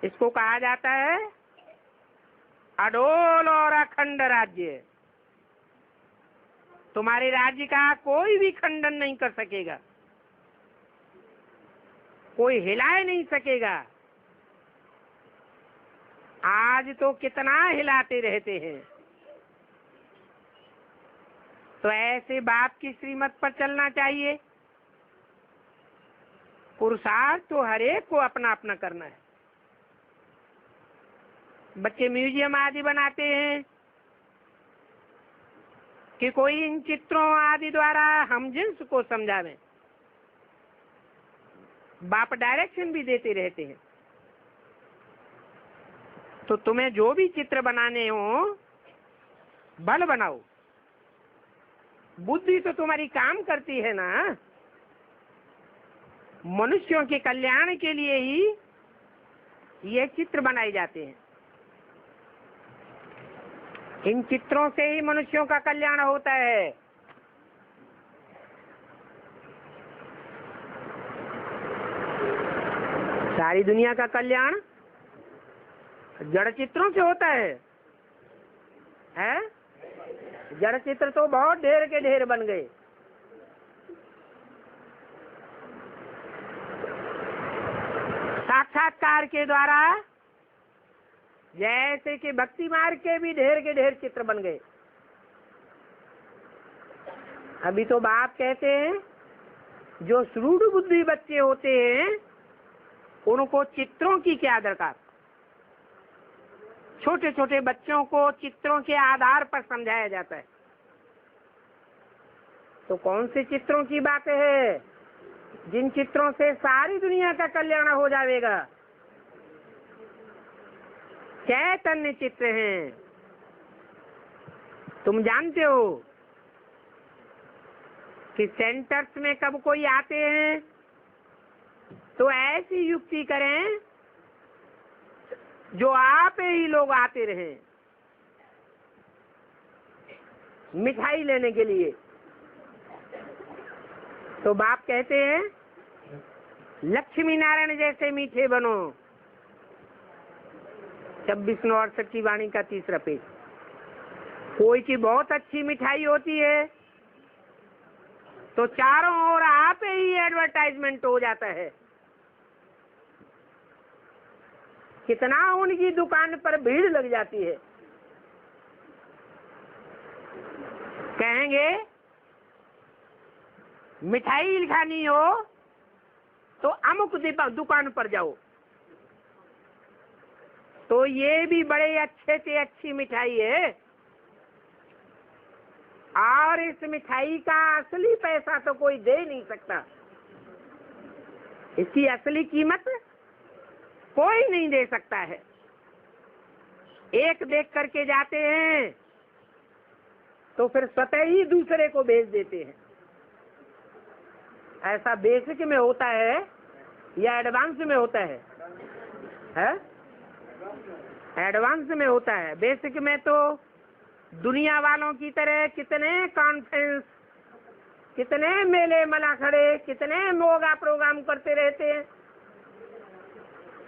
Speaker 1: इसको कहा जाता है अडोल और अखंड राज्य। तुम्हारे राज्य का कोई भी खंडन नहीं कर सकेगा, कोई हिलाए नहीं सकेगा। आज तो कितना हिलाते रहते हैं। तो ऐसे बाप की श्रीमत पर चलना चाहिए। पुरुषार्थ तो हरेक को अपना अपना करना है। बच्चे म्यूजियम आदि बनाते हैं कि कोई इन चित्रों आदि द्वारा हम जिन्स को समझावे। बाप डायरेक्शन भी देते रहते हैं। तो तुम्हें जो भी चित्र बनाने हो, बल बनाओ। बुद्धि तो तुम्हारी काम करती है ना। मनुष्यों के कल्याण के लिए ही ये चित्र बनाए जाते हैं। इन चित्रों से ही मनुष्यों का कल्याण होता है। सारी दुनिया का कल्याण जड़ चित्रों से होता है? जड़ चित्र तो बहुत ढेर के ढेर बन गए। साक्षात्कार के द्वारा जैसे कि भक्ति मार्ग के भी ढेर के ढेर चित्र बन गए। अभी तो बाप कहते हैं जो श्रूढ़ बुद्धि बच्चे होते हैं उनको चित्रों की क्या दरकार। छोटे छोटे बच्चों को चित्रों के आधार पर समझाया जाता है। तो कौन से चित्रों की बात है? जिन चित्रों से सारी दुनिया का कल्याण हो जाएगा। चैतन्य चित्र हैं। तुम जानते हो कि सेंटर्स में कब कोई आते हैं तो ऐसी युक्ति करें जो आप ही लोग आते रहे मिठाई लेने के लिए। तो बाप कहते हैं लक्ष्मी नारायण जैसे मीठे बनो। 26 नवंबर की वाणी का 3रा पेज। कोई की बहुत अच्छी मिठाई होती है तो चारों ओर आप ही एडवर्टाइजमेंट हो जाता है। कितना उनकी दुकान पर भीड़ लग जाती है। कहेंगे मिठाई खानी हो तो अमुक दुकान पर जाओ। तो ये भी बड़े अच्छे से अच्छी मिठाई है और इस मिठाई का असली पैसा तो कोई दे नहीं सकता। इसकी असली कीमत कोई नहीं दे सकता है। एक देख करके जाते हैं तो फिर स्वतः ही दूसरे को भेज देते हैं। ऐसा बेसिक में होता है या एडवांस में होता है? एडवांस में होता है। बेसिक में तो दुनिया वालों की तरह कितने कॉन्फ्रेंस, कितने मेले मला खड़े, कितने मोगा प्रोग्राम करते रहते हैं,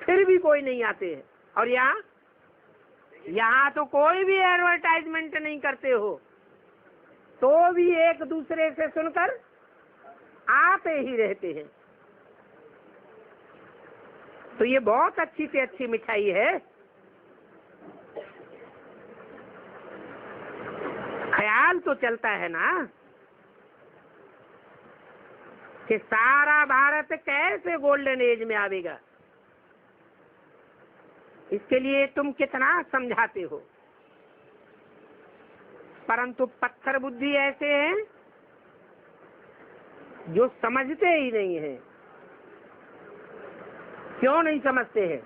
Speaker 1: फिर भी कोई नहीं आते हैं। और यहाँ तो कोई भी एडवर्टाइजमेंट नहीं करते हो तो भी एक दूसरे से सुनकर आते ही रहते हैं। तो ये बहुत अच्छी से अच्छी मिठाई है। सवाल तो चलता है ना कि सारा भारत कैसे गोल्डन एज में आवेगा। इसके लिए तुम कितना समझाते हो, परंतु पत्थर बुद्धि ऐसे हैं जो समझते ही नहीं है। क्यों नहीं समझते हैं?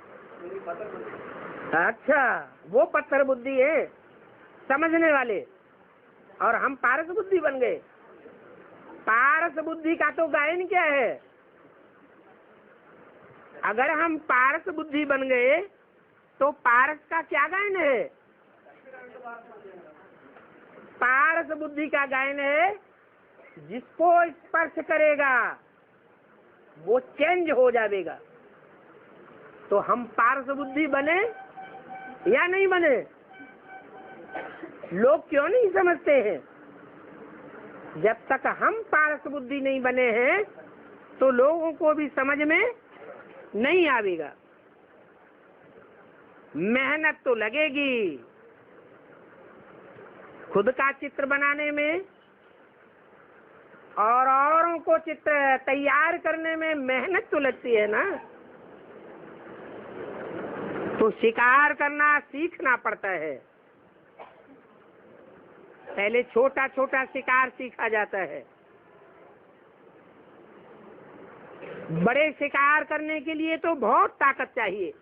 Speaker 1: अच्छा, वो पत्थर बुद्धि है समझने वाले, और हम पारस बुद्धि बन गए। पारस बुद्धि का तो गायन क्या है? अगर हम पारस बुद्धि बन गए तो पारस का क्या गायन है? पारस बुद्धि का गायन है जिसको स्पर्श करेगा वो चेंज हो जाएगा। तो हम पारस बुद्धि बने या नहीं बने? लोग क्यों नहीं समझते हैं? जब तक हम पारस बुद्धि नहीं बने हैं तो लोगों को भी समझ में नहीं आवेगा। मेहनत तो लगेगी, खुद का चित्र बनाने में और औरों को चित्र तैयार करने में मेहनत तो लगती है ना। तो शिकार करना सीखना पड़ता है। पहले छोटा छोटा शिकार सीखा जाता है। बड़े शिकार करने के लिए तो बहुत ताकत चाहिए।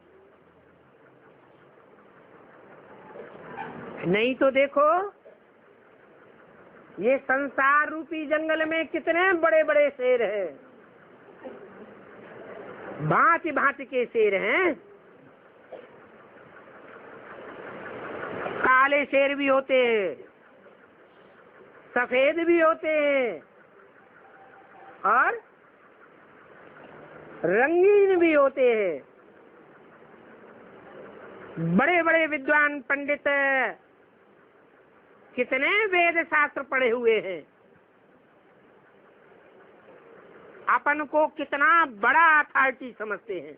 Speaker 1: नहीं तो देखो, ये संसार रूपी जंगल में कितने बड़े बड़े शेर हैं, भांति भांति के शेर हैं। काले शेर भी होते हैं, सफेद भी होते हैं और रंगीन भी होते हैं। बड़े बड़े विद्वान पंडित कितने वेद शास्त्र पढ़े हुए हैं, अपन को कितना बड़ा अथॉरिटी समझते हैं।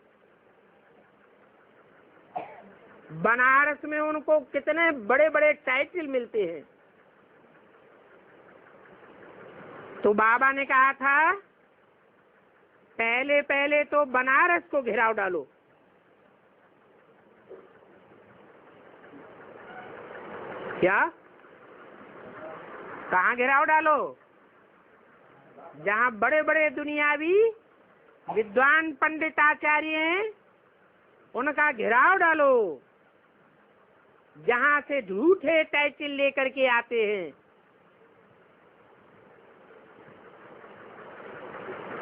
Speaker 1: बनारस में उनको कितने बड़े बड़े टाइटल मिलते हैं। तो बाबा ने कहा था पहले पहले तो बनारस को घेराव डालो। क्या? कहाँ घेराव डालो? जहाँ बड़े बड़े दुनियावी विद्वान पंडित आचार्य हैं उनका घेराव डालो। जहाँ से झूठे टाइटल लेकर के आते हैं।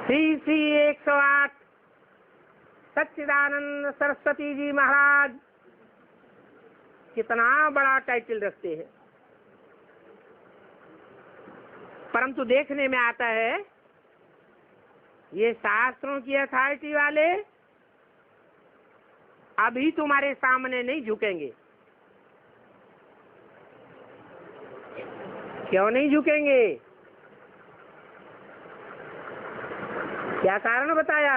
Speaker 1: श्री 108 सच्चिदानंद सरस्वती जी महाराज कितना बड़ा टाइटल रखते हैं, परंतु देखने में आता है ये शास्त्रों की अथॉरिटी वाले अभी तुम्हारे सामने नहीं झुकेंगे। क्यों नहीं झुकेंगे? क्या कारण बताया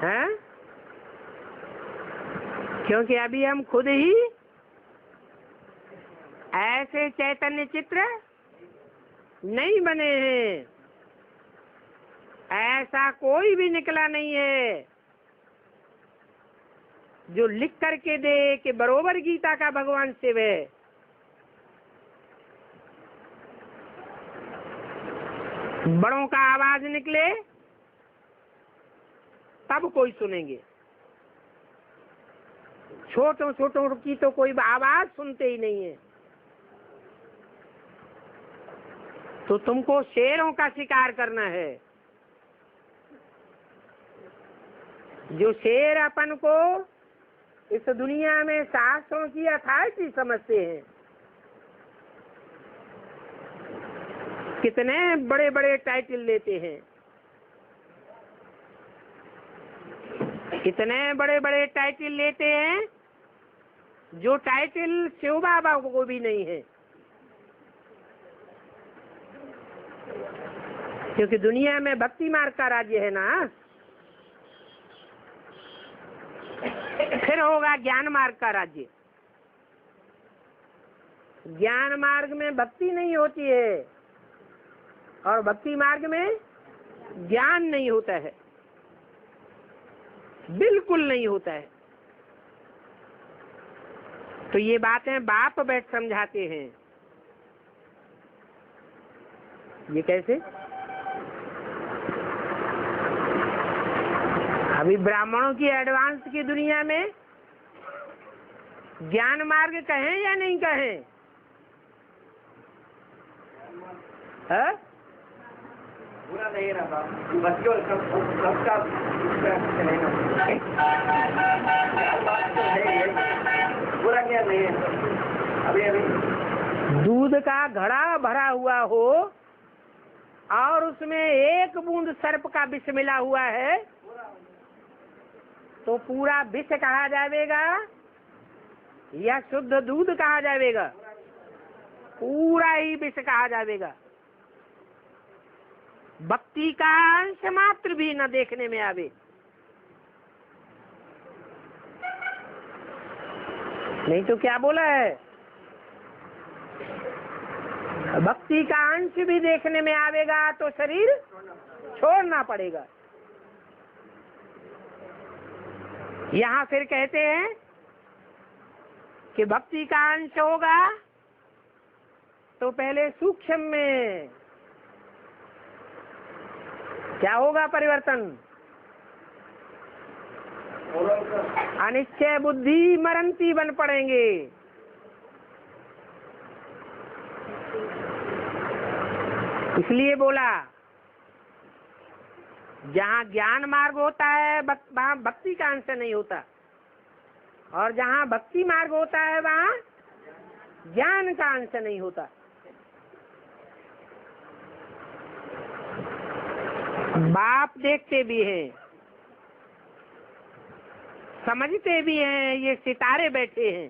Speaker 1: है? क्योंकि अभी हम खुद ही ऐसे चैतन्य चित्र नहीं बने हैं। ऐसा कोई भी निकला नहीं है जो लिख करके दे कि बरोबर गीता का भगवान शिव है। बड़ों का आवाज निकले तब कोई सुनेंगे। छोटों छोटों की तो कोई आवाज सुनते ही नहीं है। तो तुमको शेरों का शिकार करना है। जो शेर अपन को इस दुनिया में शास्त्रों की अथॉरिटी समझते हैं, कितने बड़े बड़े टाइटल लेते हैं, कितने बड़े बड़े टाइटल लेते हैं जो टाइटल शिव बाबा को भी नहीं है। क्योंकि दुनिया में भक्ति मार्ग का राज्य है ना, फिर होगा ज्ञान मार्ग का राज्य। ज्ञान मार्ग में भक्ति नहीं होती है और भक्ति मार्ग में ज्ञान नहीं होता है, बिल्कुल नहीं होता है। तो ये बातें बाप बैठ समझाते हैं। ये कैसे? अभी ब्राह्मणों की एडवांस की दुनिया में ज्ञान मार्ग कहें या नहीं कहें?
Speaker 2: बुरा नहीं रहा, बच्चों सबका बुरा क्या नहीं है। अभी
Speaker 1: दूध का घड़ा भरा हुआ हो और उसमें एक बूंद सर्प का विष मिला हुआ है तो पूरा विष कहा जाएगा या शुद्ध दूध कहा जाएगा? पूरा ही विष कहा जाएगा। भक्ति का अंश मात्र भी न देखने में आवे। नहीं तो क्या बोला है? भक्ति का अंश भी देखने में आवेगा तो शरीर छोड़ना पड़ेगा। यहाँ फिर कहते हैं कि भक्ति का अंश होगा तो पहले सूक्ष्म में क्या होगा परिवर्तन? अनिश्चय बुद्धि मरंती बन पड़ेंगे। इसलिए बोला जहाँ ज्ञान मार्ग होता है वहाँ भक्ति का अंश नहीं होता और जहाँ भक्ति मार्ग होता है वहाँ ज्ञान का अंश नहीं होता। बाप देखते भी हैं, समझते भी हैं, ये सितारे बैठे हैं,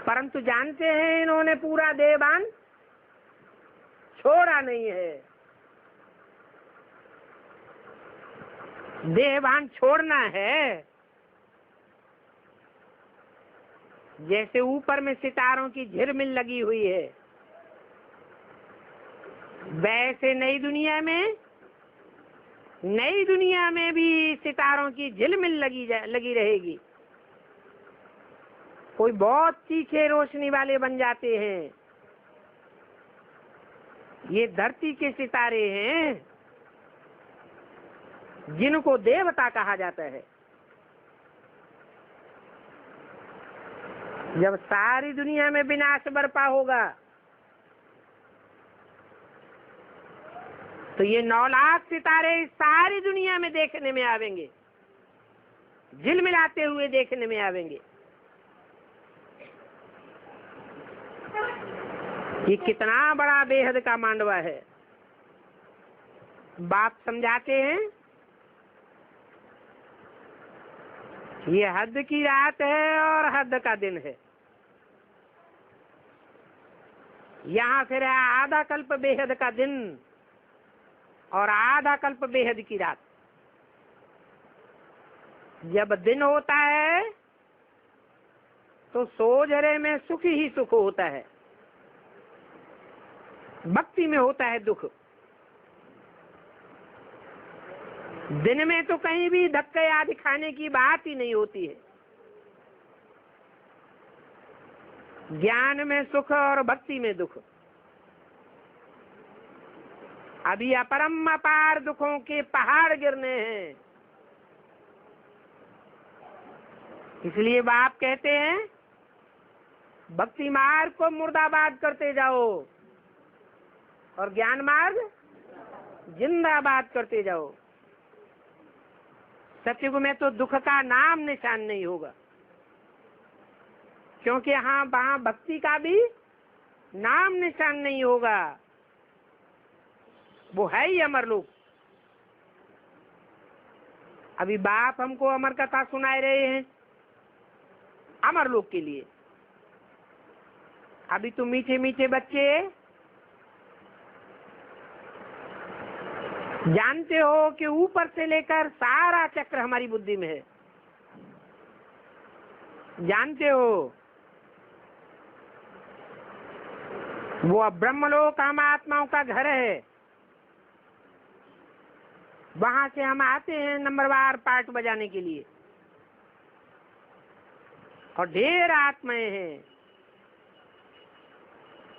Speaker 1: परंतु जानते हैं इन्होंने पूरा देहभान छोड़ा नहीं है। देहभान छोड़ना है। जैसे ऊपर में सितारों की झिलमिल लगी हुई है वैसे नई दुनिया में भी सितारों की झिलमिल लगी रहेगी। कोई बहुत तीखे रोशनी वाले बन जाते हैं। ये धरती के सितारे हैं जिनको देवता कहा जाता है। जब सारी दुनिया में विनाश बरपा होगा तो ये 9 लाख सितारे सारी दुनिया में देखने में आवेंगे, झिलमिलाते हुए देखने में आवेंगे। ये कितना बड़ा बेहद का मांडवा है। बाप समझाते हैं ये हद की रात है और हद का दिन है। यहाँ फिर है आधा कल्प बेहद का दिन और आधा कल्प बेहद की रात। जब दिन होता है तो सोझरे में सुख ही सुख होता है, भक्ति में होता है दुख। दिन में तो कहीं भी धक्के आदि खाने की बात ही नहीं होती है। ज्ञान में सुख और भक्ति में दुख। अभी अपरम अपार दुखों के पहाड़ गिरने हैं। इसलिए बाप कहते हैं भक्ति मार्ग को मुर्दाबाद करते जाओ और ज्ञान मार्ग जिंदाबाद करते जाओ। सत्युग में तो दुख का नाम निशान नहीं होगा, क्योंकि वहाँ भक्ति का भी नाम निशान नहीं होगा। वो है ही अमरलोक। अभी बाप हमको अमर कथा सुनाए रहे हैं अमरलोक के लिए। अभी तो मीठे मीठे बच्चे जानते हो कि ऊपर से लेकर सारा चक्र हमारी बुद्धि में है। जानते हो, वो ब्रह्मलोक हम आत्माओं का घर है। वहां से हम आते हैं नंबरवार पार्ट बजाने के लिए, और ढेर आत्माएं हैं।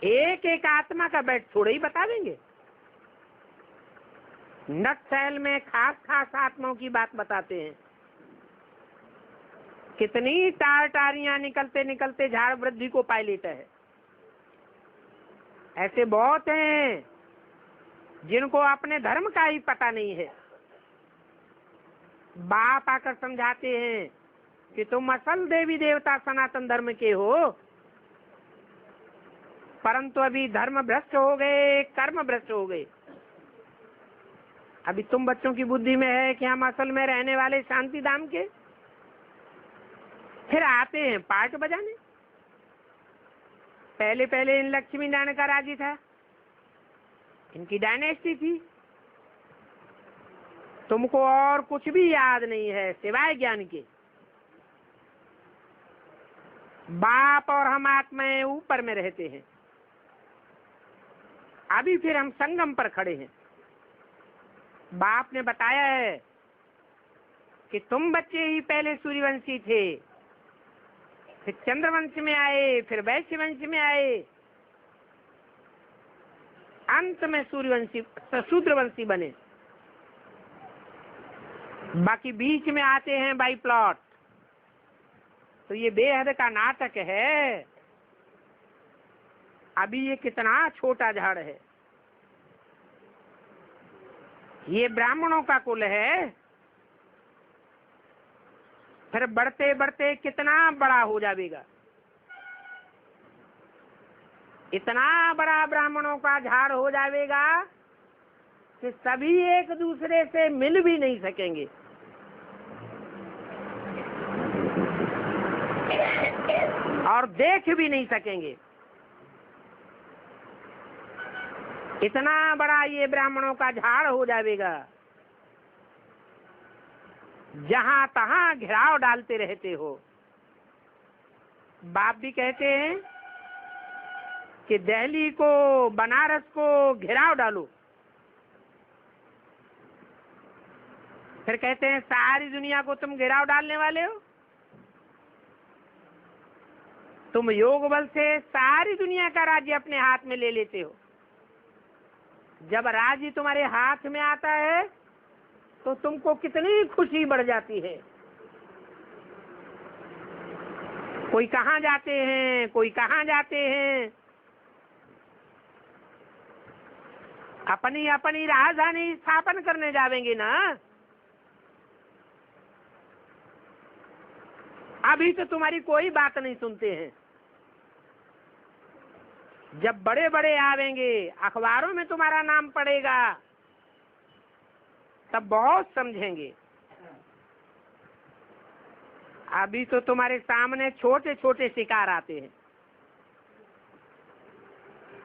Speaker 1: एक एक आत्मा का बैठ थोड़े ही बता देंगे। नटशैल में खास खास आत्माओं की बात बताते हैं। कितनी टारियां निकलते निकलते झाड़ वृद्धि को पाई लेता है। ऐसे बहुत हैं जिनको अपने धर्म का ही पता नहीं है। बाप आकर समझाते हैं कि तुम असल देवी देवता सनातन धर्म के हो, परंतु अभी धर्म भ्रष्ट हो गए, कर्म भ्रष्ट हो गए। अभी तुम बच्चों की बुद्धि में है कि हम असल में रहने वाले शांति धाम के, फिर आते हैं पार्ट बजाने। पहले पहले इन लक्ष्मी नारायण का राज्य था, इनकी डायनेस्टी थी। तुमको और कुछ भी याद नहीं है सिवाय ज्ञान के। बाप और हम आत्माएं ऊपर में रहते हैं। अभी फिर हम संगम पर खड़े हैं। बाप ने बताया है कि तुम बच्चे ही पहले सूर्यवंशी थे, फिर चंद्रवंश में आए, फिर वैश्यवंश में आए, अंत में सूर्यवंशी शूद्रवंशी बने। बाकी बीच में आते हैं बाई प्लॉट। तो ये बेहद का नाटक है। अभी ये कितना छोटा झाड़ है। ये ब्राह्मणों का कुल है, फिर बढ़ते बढ़ते कितना बड़ा हो जाएगा। इतना बड़ा ब्राह्मणों का झाड़ हो जाएगा कि सभी एक दूसरे से मिल भी नहीं सकेंगे। और देख भी नहीं सकेंगे। इतना बड़ा ये ब्राह्मणों का झाड़ हो जाएगा, जहां तहां घेराव डालते रहते हो। बाप भी कहते हैं कि दिल्ली को, बनारस को घेराव डालो। फिर कहते हैं सारी दुनिया को तुम घेराव डालने वाले हो। तुम योग बल से सारी दुनिया का राज्य अपने हाथ में ले लेते हो। जब राज्य तुम्हारे हाथ में आता है तो तुमको कितनी खुशी बढ़ जाती है। कोई कहाँ जाते हैं, कोई कहाँ जाते हैं, अपनी अपनी राजधानी स्थापन करने जावेंगे ना। अभी तो तुम्हारी कोई बात नहीं सुनते हैं। जब बड़े बड़े आवेंगे, अखबारों में तुम्हारा नाम पड़ेगा, तब बहुत समझेंगे। अभी तो तुम्हारे सामने छोटे छोटे शिकार आते हैं।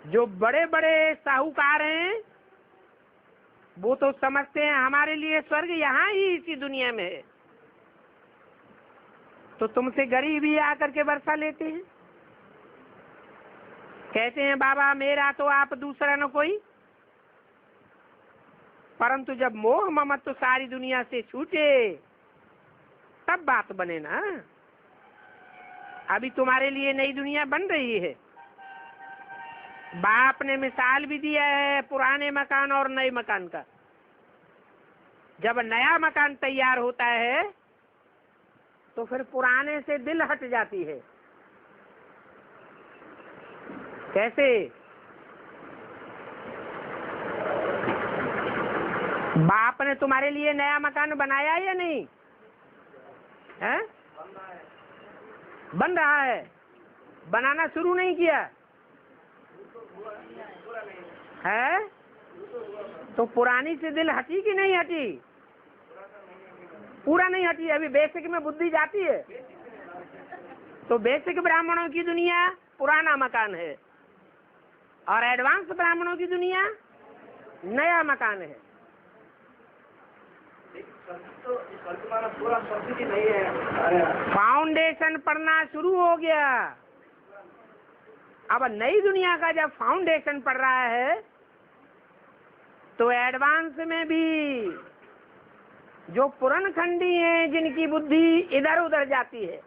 Speaker 1: जो बड़े बड़े साहूकार हैं वो तो समझते हैं हमारे लिए स्वर्ग यहाँ ही इसी दुनिया में है। तो तुमसे गरीब ही आकर के वर्षा लेते हैं। कहते हैं बाबा मेरा तो आप दूसरा न कोई। परंतु जब मोह ममत्व सारी दुनिया से छूटे तब बात बने ना। अभी तुम्हारे लिए नई दुनिया बन रही है। बाप ने मिसाल भी दिया है पुराने मकान और नए मकान का। जब नया मकान तैयार होता है तो फिर पुराने से दिल हट जाती है। कैसे? बाप ने तुम्हारे लिए नया मकान बनाया या नहीं है? बन रहा है। बनाना शुरू नहीं किया है? तो पुरानी से दिल हटी कि नहीं हटी? पूरा नहीं हटी। अभी बेसिक में बुद्धि जाती है। तो बेसिक ब्राह्मणों की दुनिया पुराना मकान है और एडवांस ब्राह्मणों की दुनिया नया मकान है।
Speaker 2: तो इस वर्तमान में पूरा संस्कृति नहीं है। अरे
Speaker 1: फाउंडेशन पढ़ना शुरू हो गया। अब नई दुनिया का जब फाउंडेशन पड़ रहा है तो एडवांस में भी जो पुरानखंडी हैं, जिनकी बुद्धि इधर उधर जाती है,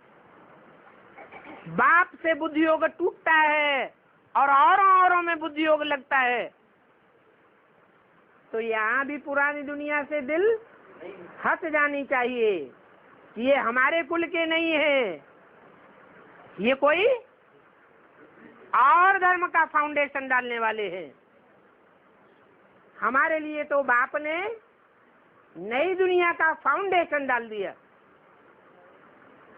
Speaker 1: बाप से बुद्धि योग टूटता है और औरों में बुद्धि योग लगता है, तो यहाँ भी पुरानी दुनिया से दिल हट जानी चाहिए कि ये हमारे कुल के नहीं है, ये कोई और धर्म का फाउंडेशन डालने वाले हैं। हमारे लिए तो बाप ने नई दुनिया का फाउंडेशन डाल दिया।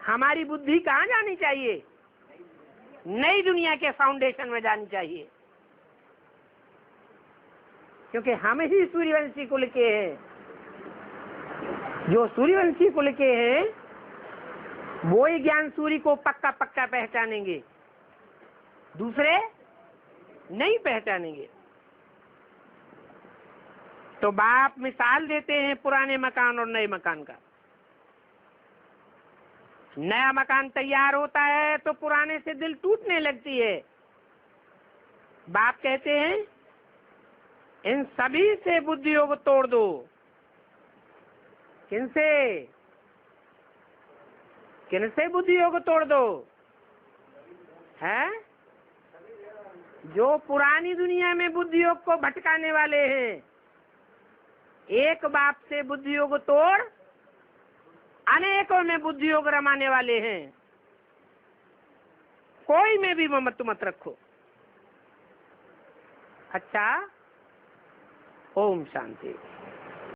Speaker 1: हमारी बुद्धि कहाँ जानी चाहिए? नई दुनिया के फाउंडेशन में जानी चाहिए, क्योंकि हम ही सूर्यवंशी कुल के हैं। जो सूर्यवंशी कुल के हैं वो ही ज्ञान सूर्य को पक्का पक्का पहचानेंगे, दूसरे नहीं पहचानेंगे। तो बाप मिसाल देते हैं पुराने मकान और नए मकान का। नया मकान तैयार होता है तो पुराने से दिल टूटने लगती है। बाप कहते हैं इन सभी से बुद्धि योग तोड़ दो। किनसे? किनसे बुद्धि योग तोड़ दो? है जो पुरानी दुनिया में बुद्धि योग को भटकाने वाले हैं। एक बाप से बुद्धि योग तोड़ अनेकों में बुद्धि योग रमाने वाले हैं। कोई में भी ममत्व मत रखो। अच्छा, ओम शांति।